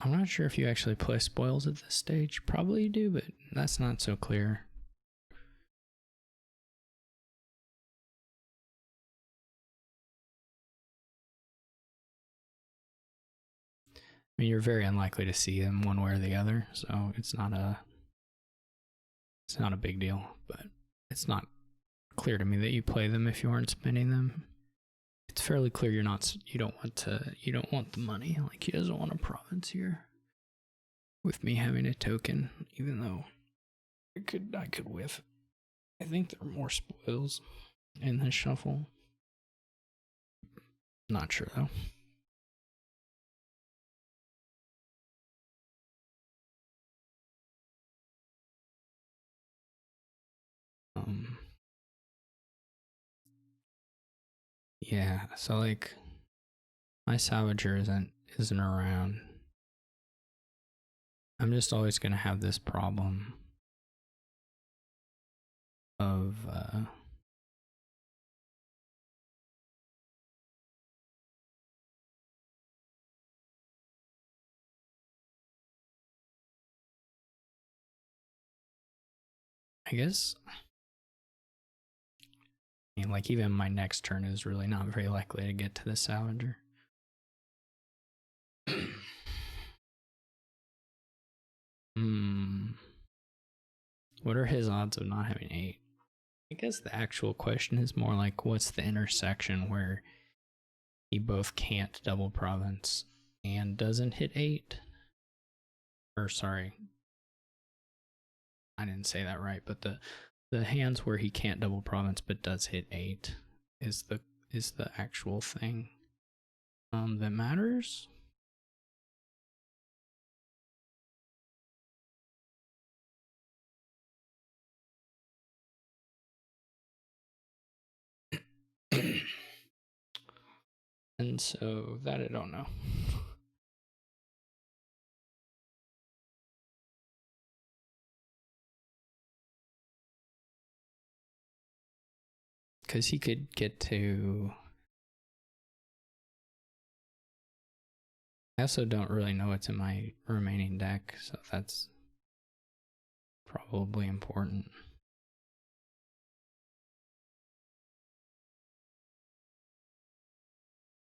I'm not sure if you actually play spoils at this stage. Probably you do, but that's not so clear. I mean, you're very unlikely to see them one way or the other, so it's not a big deal, but it's not clear to me that you play them if you aren't spending them. It's fairly clear you don't want the money. Like, he doesn't want a province here. With me having a token, even though I could whiff. I think there are more spoils in this shuffle. Not sure though. Yeah, so like my salvager isn't around. I'm just always gonna have this problem of I guess, I mean, like, even my next turn is really not very likely to get to the salvager. What are his odds of not having 8? I guess the actual question is more like, what's the intersection where he both can't double province and doesn't hit 8? Or sorry, I didn't say that right, but the hands where he can't double province but does hit 8 is the actual thing that matters. And so that I don't know. Because he could get to. I also don't really know what's in my remaining deck, so that's probably important.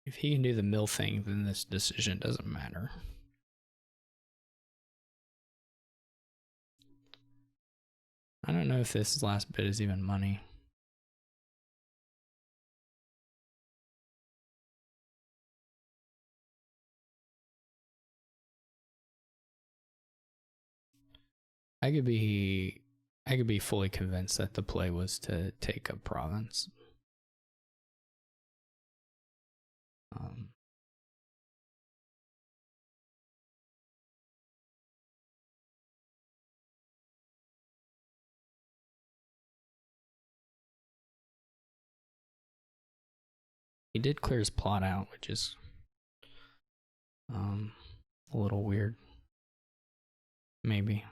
If he can do the mill thing, then this decision doesn't matter. I don't know if this last bit is even money. I could be fully convinced that the play was to take a province. He did clear his plot out, which is Um, a little weird. Maybe.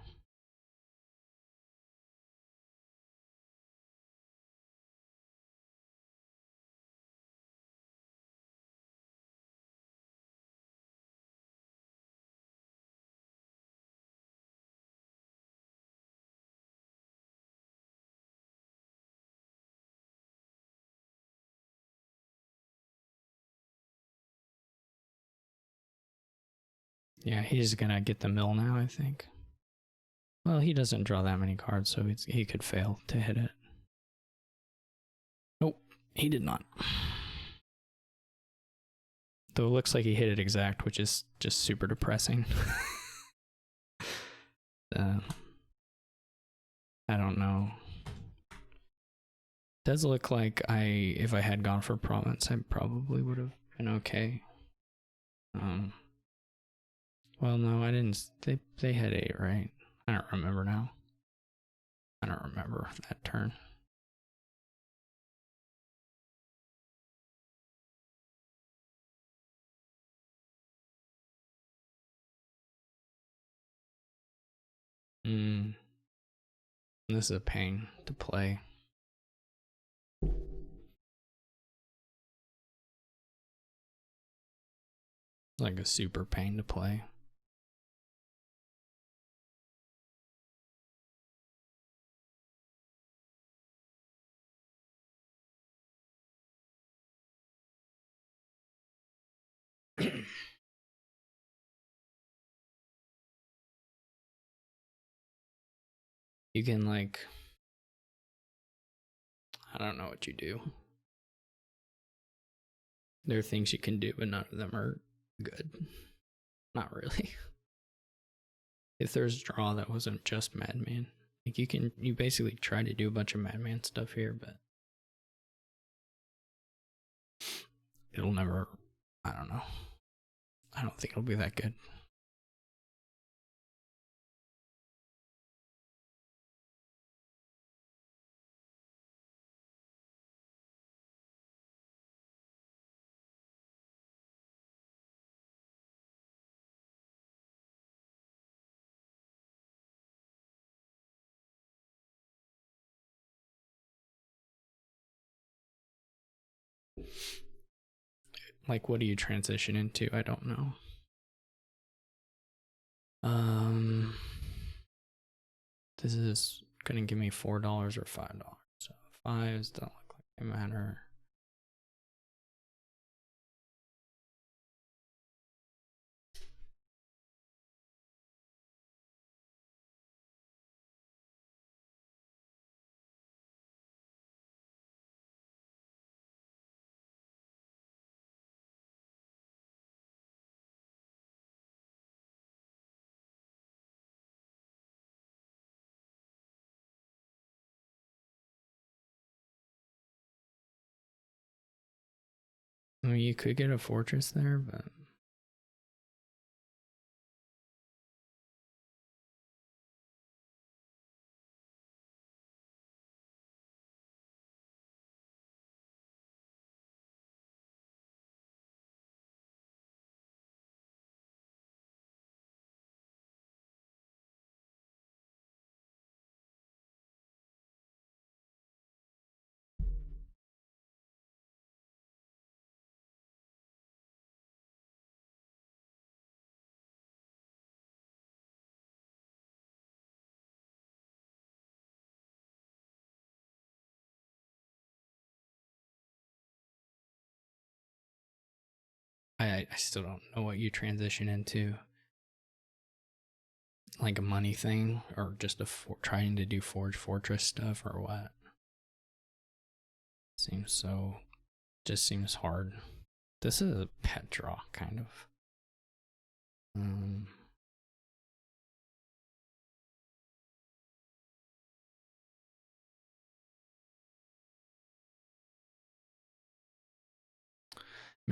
Yeah, he's gonna get the mill now, I think. Well, he doesn't draw that many cards, so he could fail to hit it. Nope, he did not. Though it looks like he hit it exact, which is just super depressing. I don't know. Does look like if I had gone for province, I probably would have been okay. Well, no, I didn't. They had 8, right? I don't remember now. I don't remember that turn. This is a pain to play. Like a super pain to play. You can like, I don't know what you do. There are things you can do, but none of them are good. Not really. If there's a draw that wasn't just Madman, like you basically try to do a bunch of Madman stuff here, but it'll never, I don't know. I don't think it'll be that good. Like, what do you transition into? I don't know. This is gonna give me $4 or $5. So fives don't look like they matter. I mean, you could get a fortress there, but I still don't know what you transition into. Like a money thing, or just trying to do Forge Fortress stuff, or what? Just seems hard. This is a pet draw, kind of. I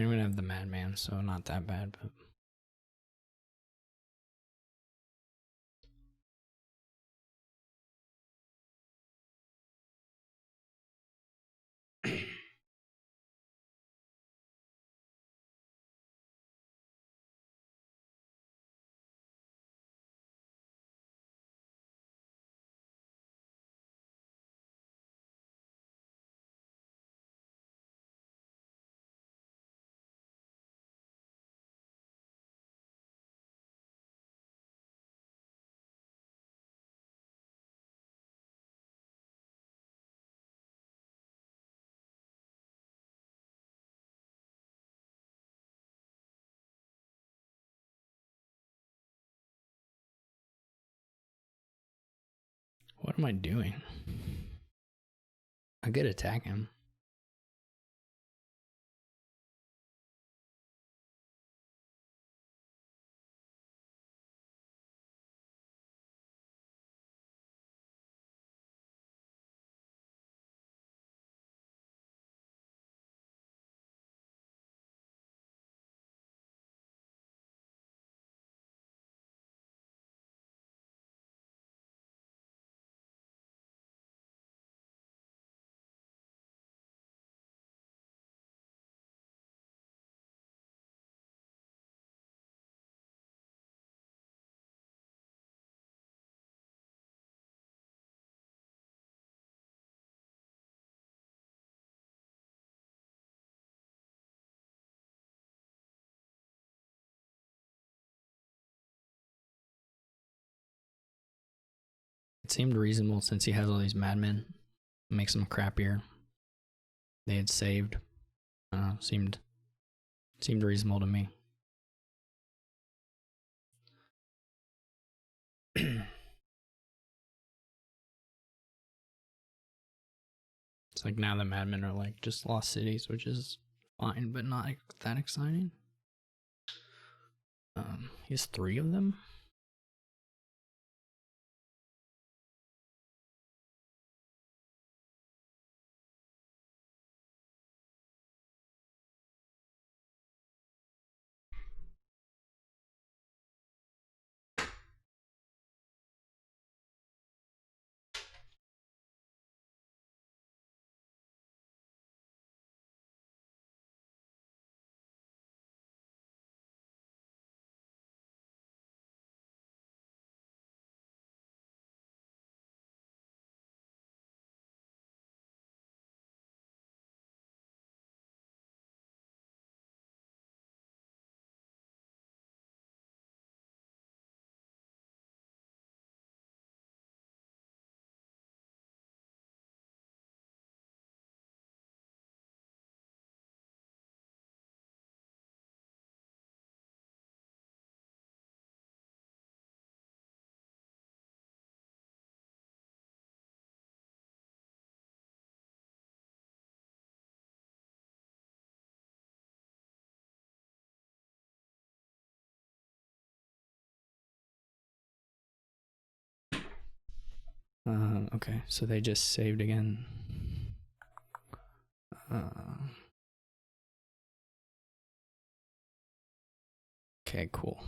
mean, we have the Madman, so not that bad, but. What am I doing? I could attack him. It seemed reasonable since he has all these madmen. Makes them crappier. They had saved. Seemed reasonable to me. It's like now the madmen are like just lost cities, which is fine, but not that exciting. He has 3 of them. Okay, so they just saved again. Okay, cool.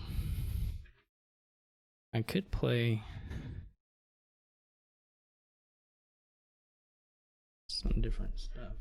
I could play some different stuff.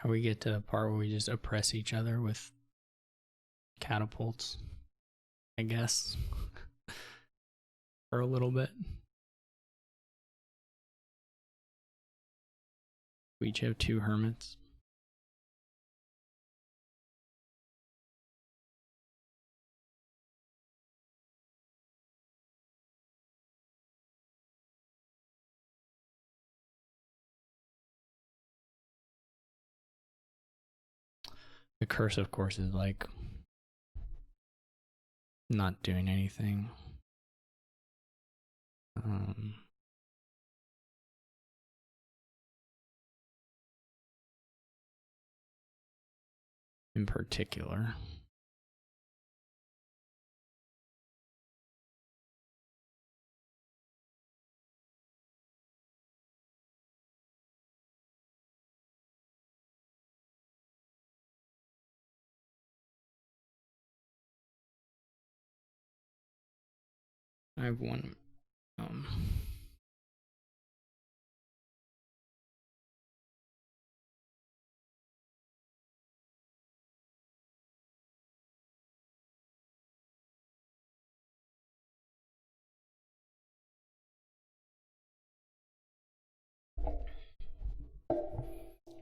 How we get to a part where we just oppress each other with catapults, I guess, for a little bit. We each have 2 hermits. The curse, of course, is like not doing anything. In particular. I have one.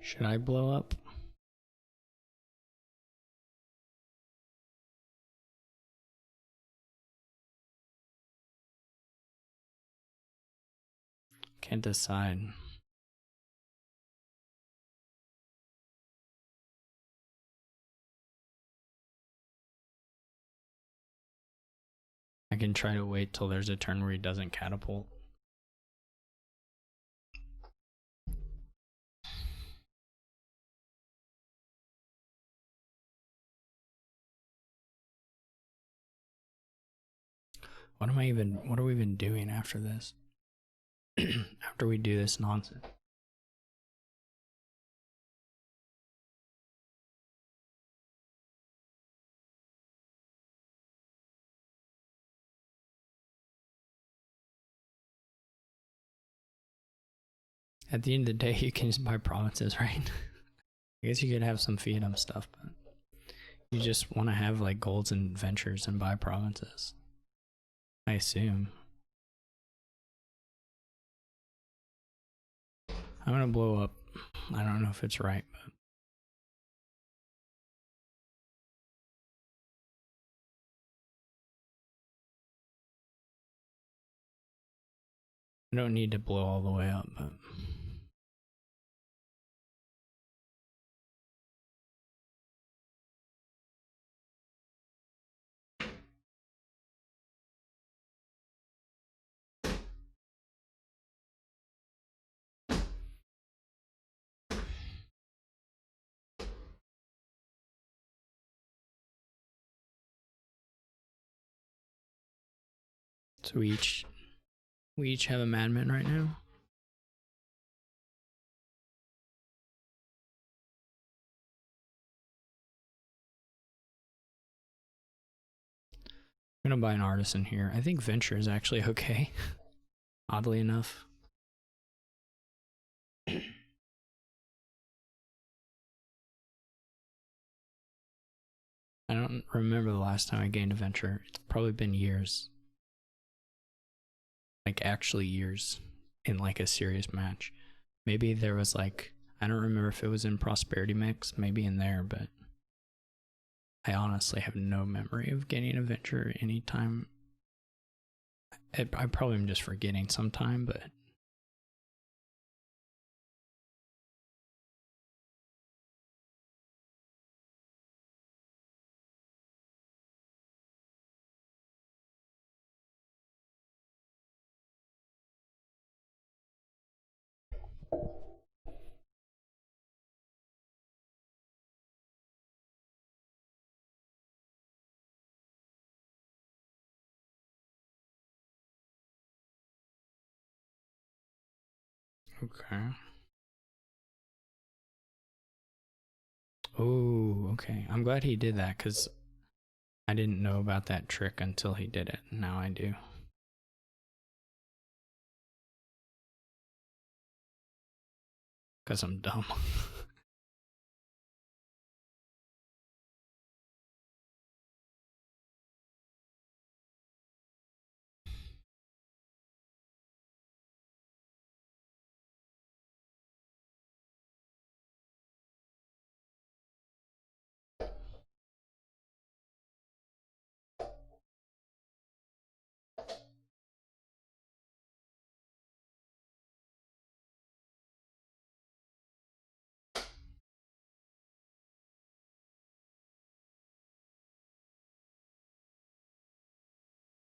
Should I blow up? Can't decide. I can try to wait till there's a turn where he doesn't catapult. What are we even doing after this? After we do this nonsense. At the end of the day, you can just buy provinces, right? I guess you could have some Fiat stuff, but you just want to have like golds and ventures and buy provinces, I assume. I'm gonna blow up. I don't know if it's right, but I don't need to blow all the way up, but so we each have a madman right now. I'm gonna buy an artisan here. I think venture is actually okay. Oddly enough. I don't remember the last time I gained a venture. It's probably been years. Like actually years in like a serious match. Maybe there was like, I don't remember if it was in prosperity mix, maybe in there, but I honestly have no memory of getting a venture anytime. I probably am just forgetting sometime, but okay. Oh, okay. I'm glad he did that because I didn't know about that trick until he did it. Now I do. Because I'm dumb.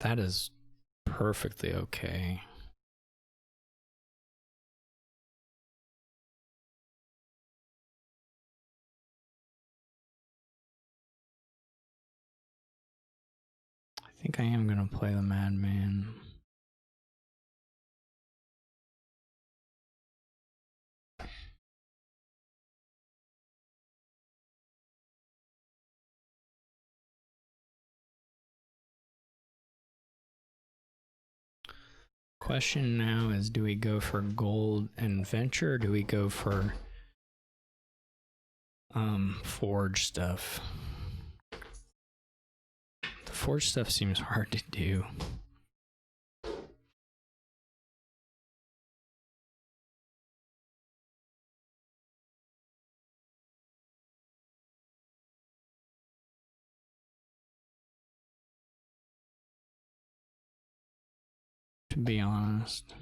That is perfectly okay. I think I am gonna play the Madman. Question now is, do we go for gold and venture, or do we go for forge stuff? The forge stuff seems hard to do. To be honest.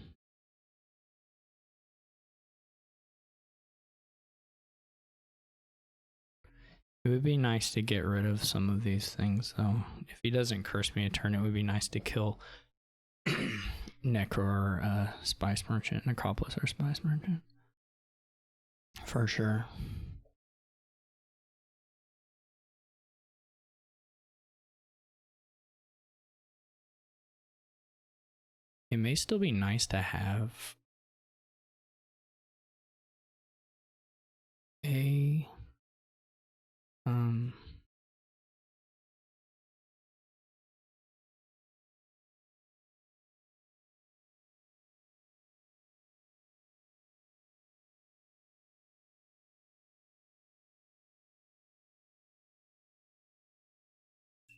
It would be nice to get rid of some of these things, though. If he doesn't curse me a turn, it would be nice to kill Necro or Spice Merchant, Necropolis or Spice Merchant. For sure. It may still be nice to have a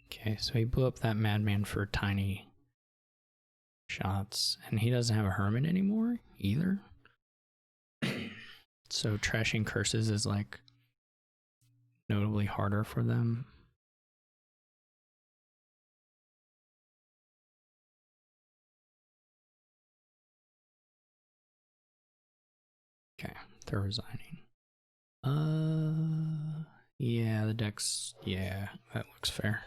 okay, so he blew up that Madman for tiny shots, and he doesn't have a Hermit anymore either. So trashing curses is like notably harder for them. Okay, they're resigning. Yeah, the deck's, yeah, that looks fair.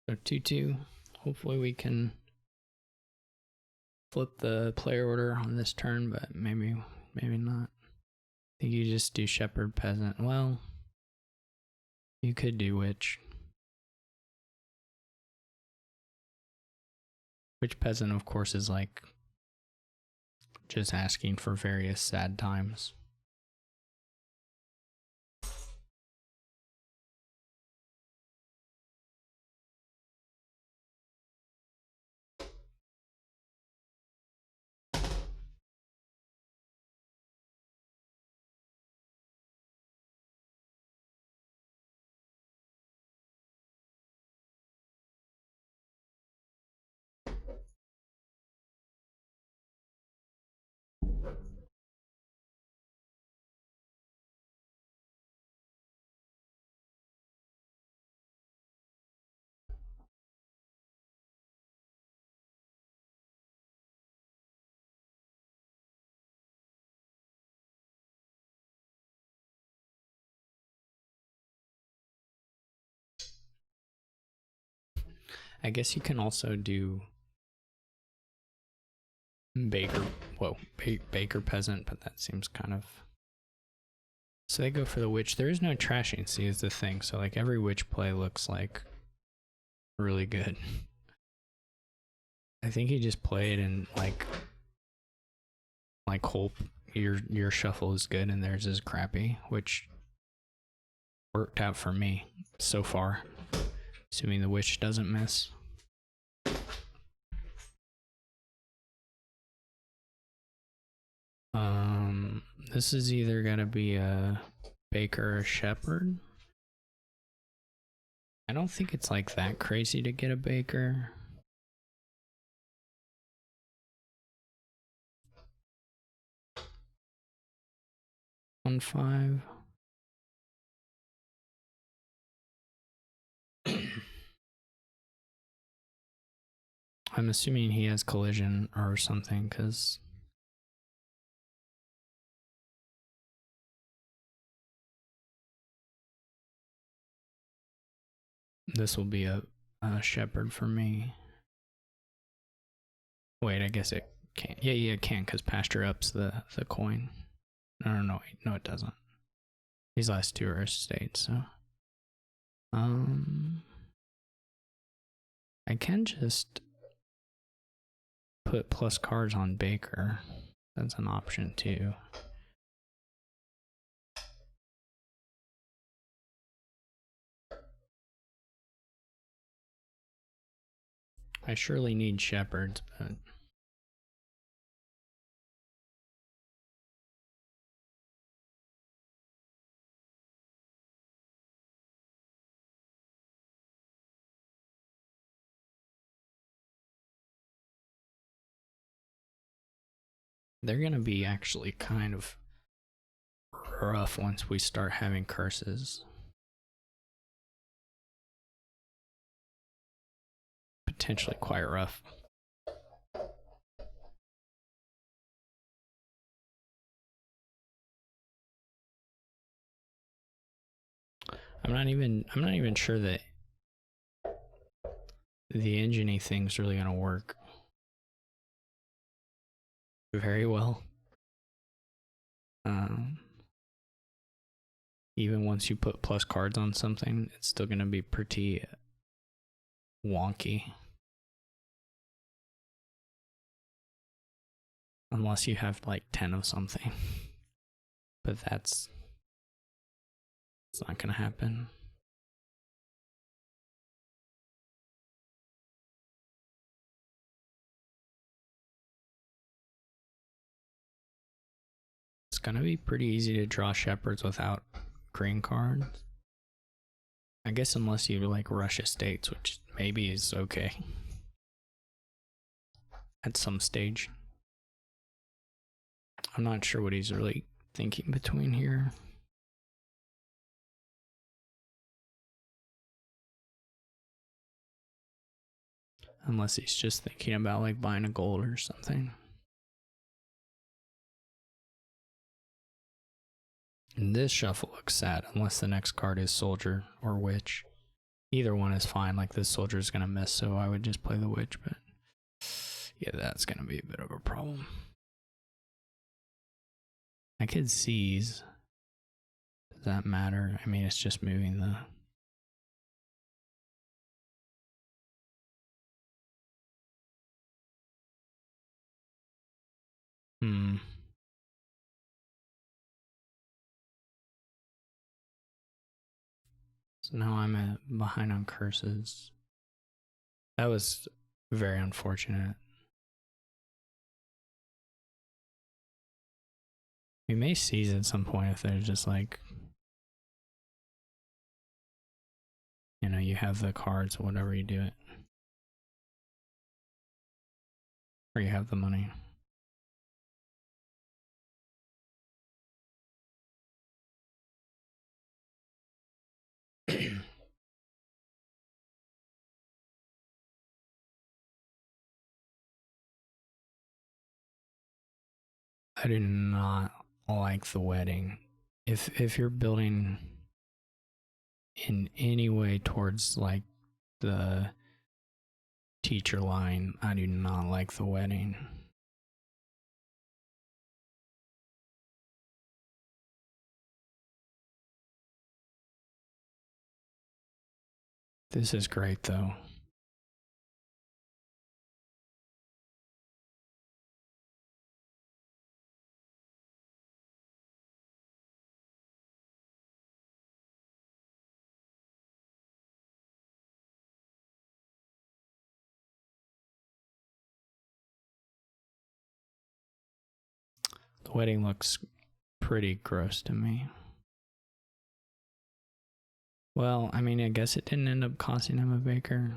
So 2-2. Hopefully we can flip the player order on this turn, but maybe not. I think you just do Shepherd Peasant. Well, you could do Witch. Witch Peasant, of course, is like just asking for various sad times. I guess you can also do Baker, whoa, Baker Peasant, but that seems kind of... So they go for the Witch. There is no trashing, see, is the thing. So like every Witch play looks like really good. I think he just played and like hope your shuffle is good and theirs is crappy, which worked out for me so far, assuming the Witch doesn't miss. This is either gonna be a Baker or a Shepherd. I don't think it's like that crazy to get a Baker. On 5. I'm assuming he has collision or something, because this will be a shepherd for me. Wait, I guess it can't. Yeah, it can, because pasture ups the coin. No, wait, no, it doesn't. These last two are estates, so I can just put plus cards on Baker. That's an option too. I surely need shepherds, but they're gonna be actually kind of rough once we start having curses. Potentially quite rough. I'm not even sure that the engineering thing's really gonna work very well. Even once you put plus cards on something, it's still gonna be pretty wonky. Unless you have like 10 of something. But it's not gonna happen. It's gonna be pretty easy to draw shepherds without green cards. I guess unless you like rush estates, which maybe is okay at some stage. I'm not sure what he's really thinking between here. Unless he's just thinking about like buying a gold or something. And this shuffle looks sad unless the next card is soldier or witch. Either one is fine. Like this soldier is gonna miss, so I would just play the witch, but yeah, that's gonna be a bit of a problem. I could seize. Does that matter? I mean, it's just moving the... So now I'm behind on curses. That was very unfortunate. We may seize at some point if there's just like... You know, you have the cards, whatever you do it. Or you have the money. I do not like the wedding. If you're building in any way towards like the teacher line, I do not like the wedding. This is great though. The wedding looks pretty gross to me. Well, I mean, I guess it didn't end up costing him a baker.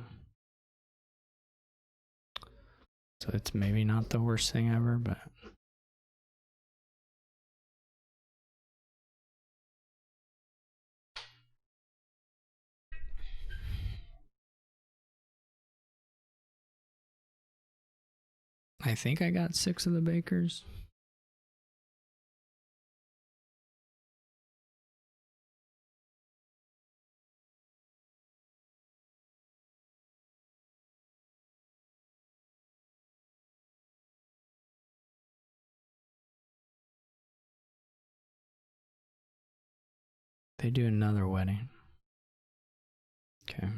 So it's maybe not the worst thing ever, but... I think I got 6 of the bakers. They do another wedding. Okay.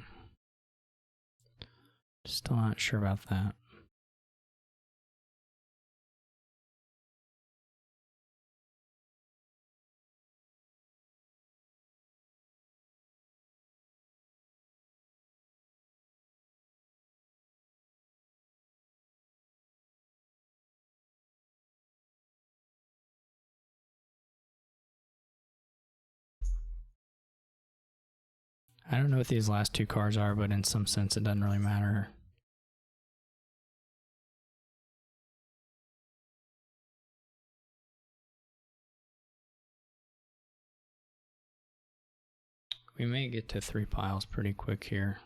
Still not sure about that. I don't know what these last 2 cards are, but in some sense it doesn't really matter. We may get to 3 piles pretty quick here.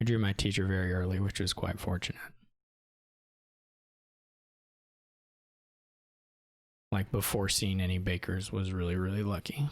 I drew my teacher very early, which was quite fortunate. Like before seeing any bakers was really, really lucky.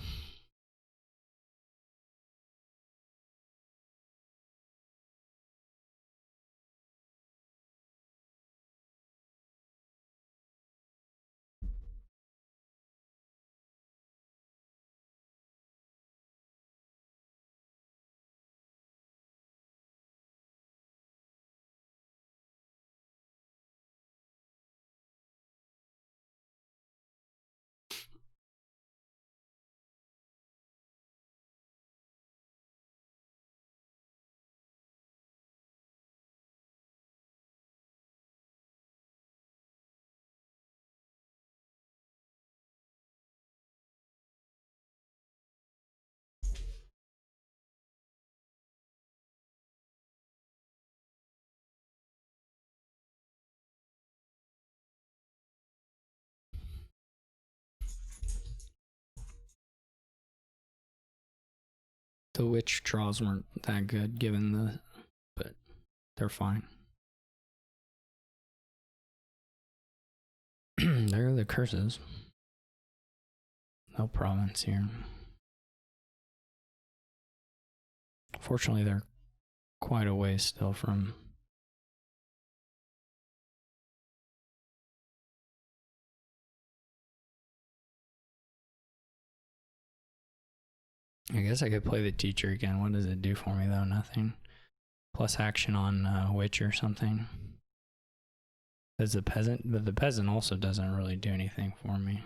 The witch draws weren't that good given the, but they're fine. There are the curses. No province here. Fortunately, they're quite a ways still from. I guess I could play the teacher again. What does it do for me though? Nothing. Plus action on witch or something. As the peasant, but the peasant also doesn't really do anything for me.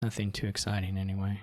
Nothing too exciting anyway.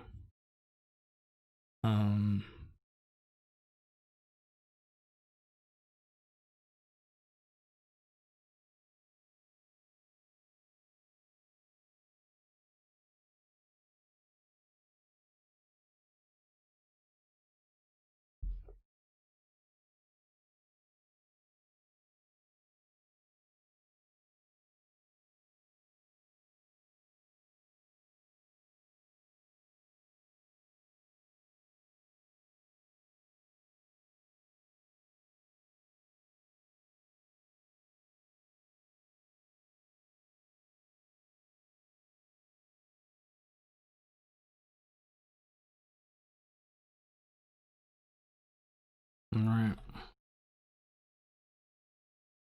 All right.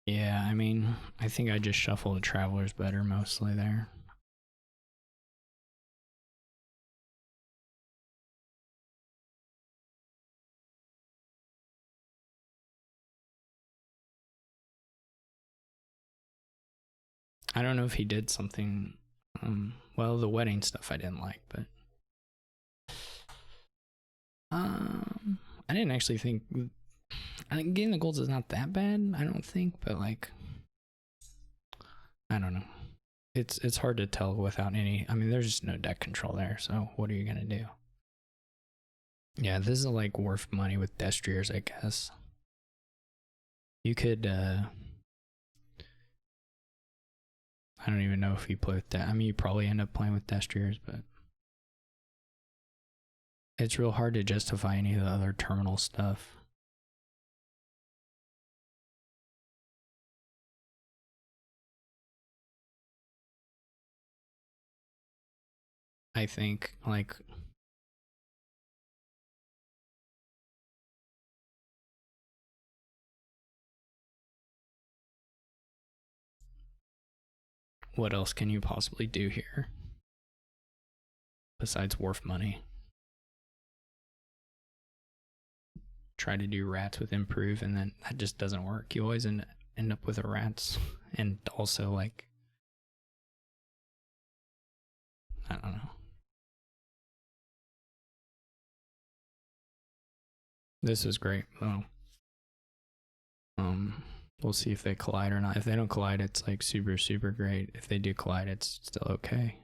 Yeah, I mean, I think I just shuffle the travelers better mostly there. I don't know if he did something. Well, the wedding stuff I didn't like, but I didn't actually think. I think getting the golds is not that bad. I don't think, but like, I don't know. It's hard to tell without any. I mean, there's just no deck control there. So what are you gonna do? Yeah, this is like worth money with destriers, I guess. You could. I don't even know if you play with that. I mean, you probably end up playing with destriers, but it's real hard to justify any of the other terminal stuff. I think, like, what else can you possibly do here besides worth money? Try to do rats with improve, and then that just doesn't work. You always end up with a rats, and also, like, I don't know. This is great. Well, we'll see if they collide or not. If they don't collide, it's like super, super great. If they do collide, it's still okay.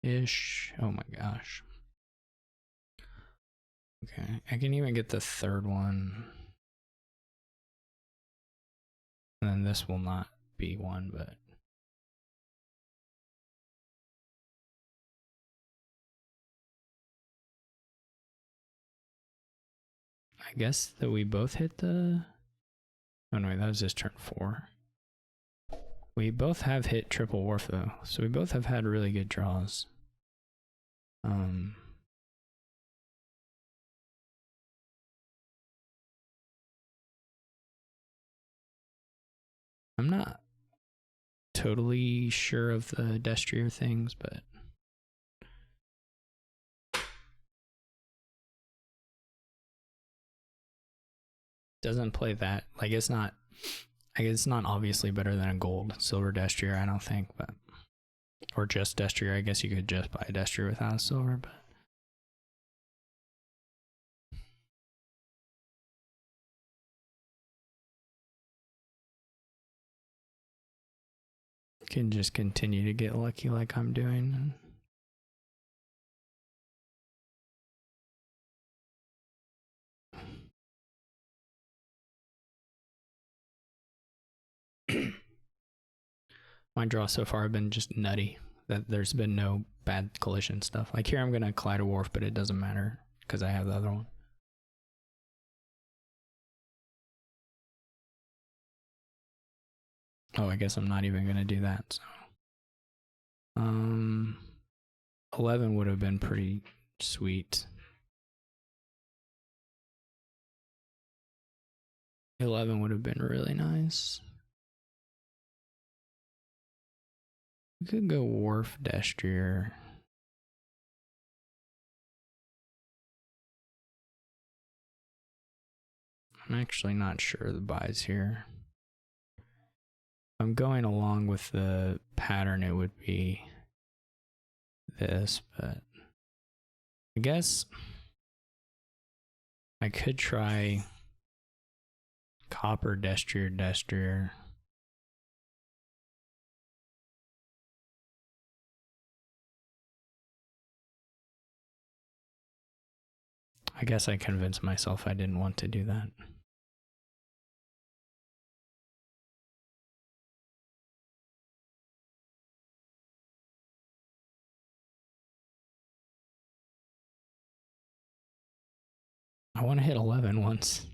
Ish. Oh my gosh. Okay, I can even get the third one. And then this will not be one, but I guess that we both hit the. Oh no, that was just turn 4. We both have hit triple wharf though, so we both have had really good draws. I'm not totally sure of the destrier things, but doesn't play that. Like, it's not. I guess it's not obviously better than a gold silver destrier, I don't think, but or just destrier. I guess you could just buy a destrier without a silver, but can just continue to get lucky like I'm doing. My draws so far have been just nutty. That there's been no bad collision stuff. Like here, I'm gonna collide a wharf, but it doesn't matter because I have the other one. Oh, I guess I'm not even gonna do that. So, 11 would have been pretty sweet. 11 would have been really nice. We could go wharf destrier. I'm actually not sure the buys here. I'm going along with the pattern, it would be this, but I guess I could try copper destrier. I guess I convinced myself I didn't want to do that. I want to hit 11 once.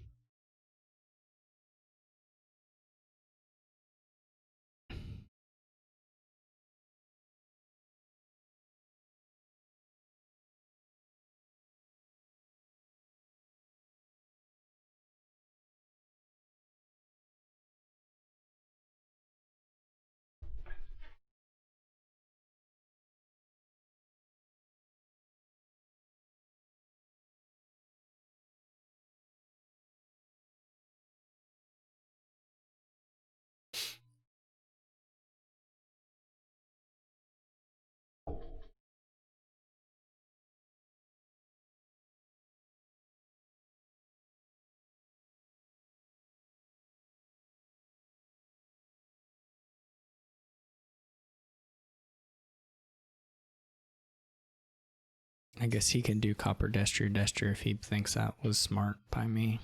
I guess he can do copper Destro if he thinks that was smart by me.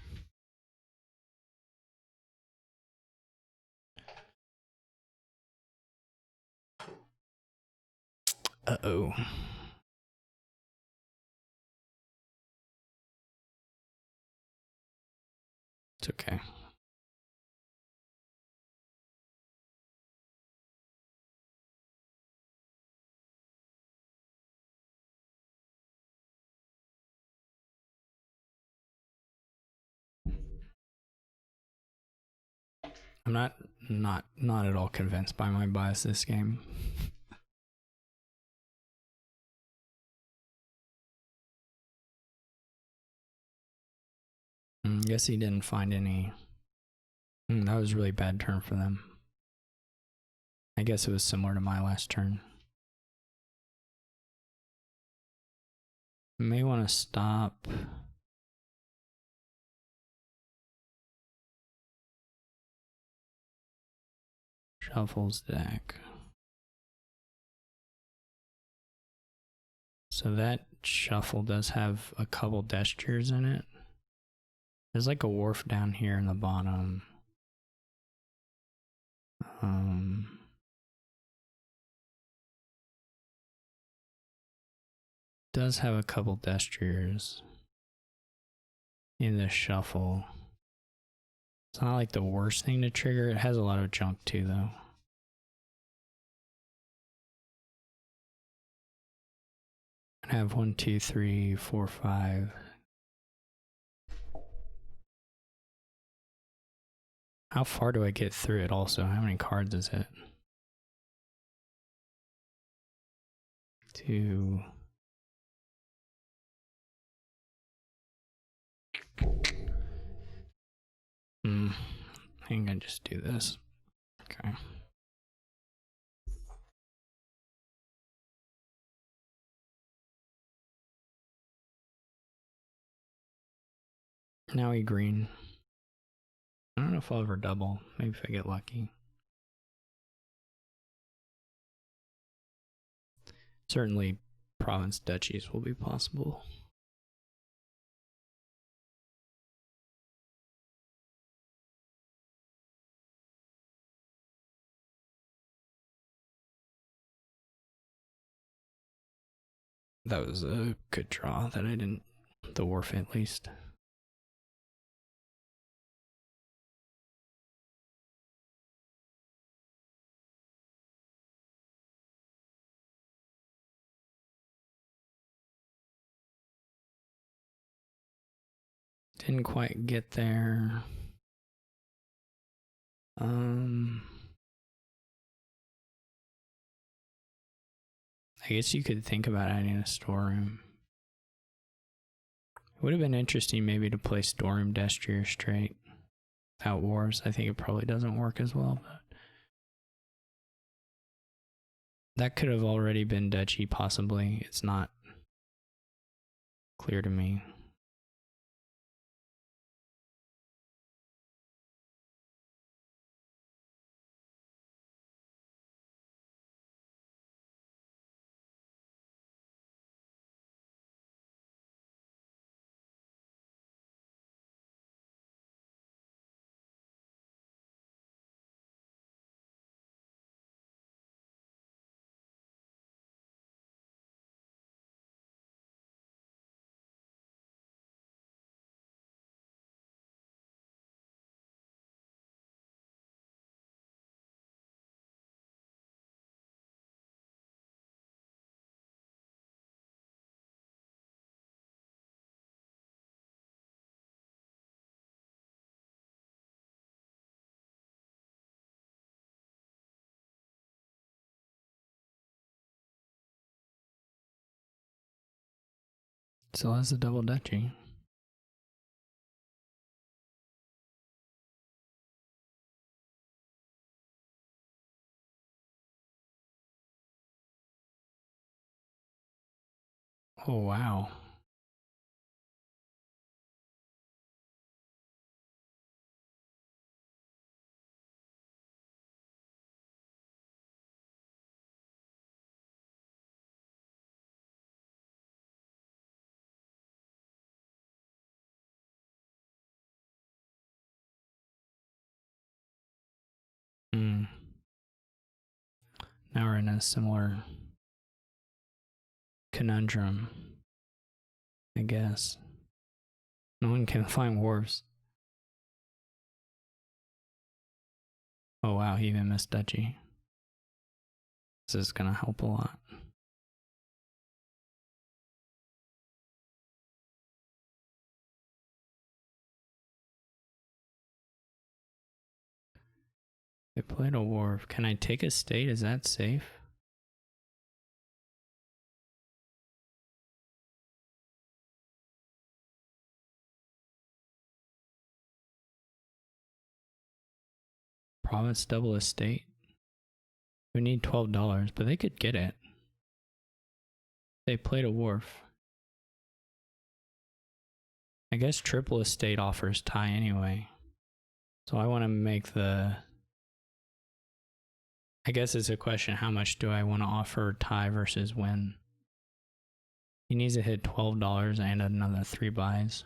Uh-oh. It's okay. I'm not at all convinced by my bias this game. Guess he didn't find any. That was a really bad turn for them. I guess it was similar to my last turn. May want to stop. Shuffles deck. So that shuffle does have a couple gestures in it. There's like a wharf down here in the bottom. Does have a couple gestures in the shuffle. It's not like the worst thing to trigger. It has a lot of junk too, though. I have 1, 2, 3, 4, 5. How far do I get through it also? How many cards is it? 2. I think I just do this. Okay. Now we green. I don't know if I'll ever double. Maybe if I get lucky. Certainly, province duchies will be possible. That was a good draw that I didn't. The wharf at least. Didn't quite get there. I guess you could think about adding a storeroom. It would have been interesting maybe to play storeroom Destrier straight without wars. I think it probably doesn't work as well, but that could have already been duchy possibly. It's not clear to me. Still has the double duchy. Oh, wow. Now we're in a similar conundrum, I guess. No one can find wharves. Oh wow, he even missed Dutchy. This is gonna help a lot. They played a wharf. Can I take a state? Is that safe? Province double estate. We need $12, but they could get it. They played a wharf. I guess triple estate offers tie anyway. So I want to make the... I guess it's a question, how much do I want to offer tie versus win? He needs to hit $12 and another 3 buys.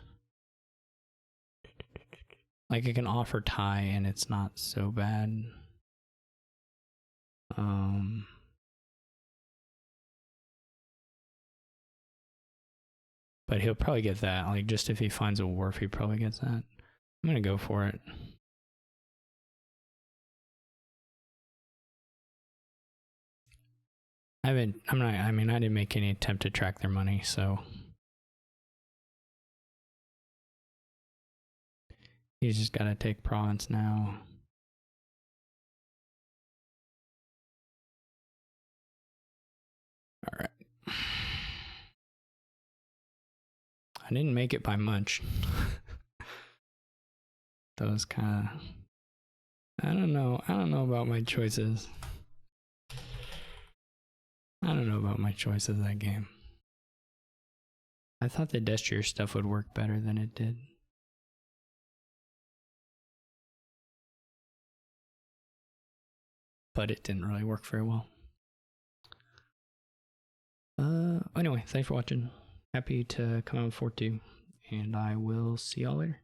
Like, I can offer tie and it's not so bad. But he'll probably get that. Like, just if he finds a wharf, he probably gets that. I'm gonna go for it. I didn't make any attempt to track their money, so. He's just gotta take province now. All right. I didn't make it by much. That was kind of... I don't know about my choices. I don't know about my choices that game. I thought the Destrier stuff would work better than it did. But it didn't really work very well. Anyway, thanks for watching. Happy to come out with 4-2, and I will see y'all later.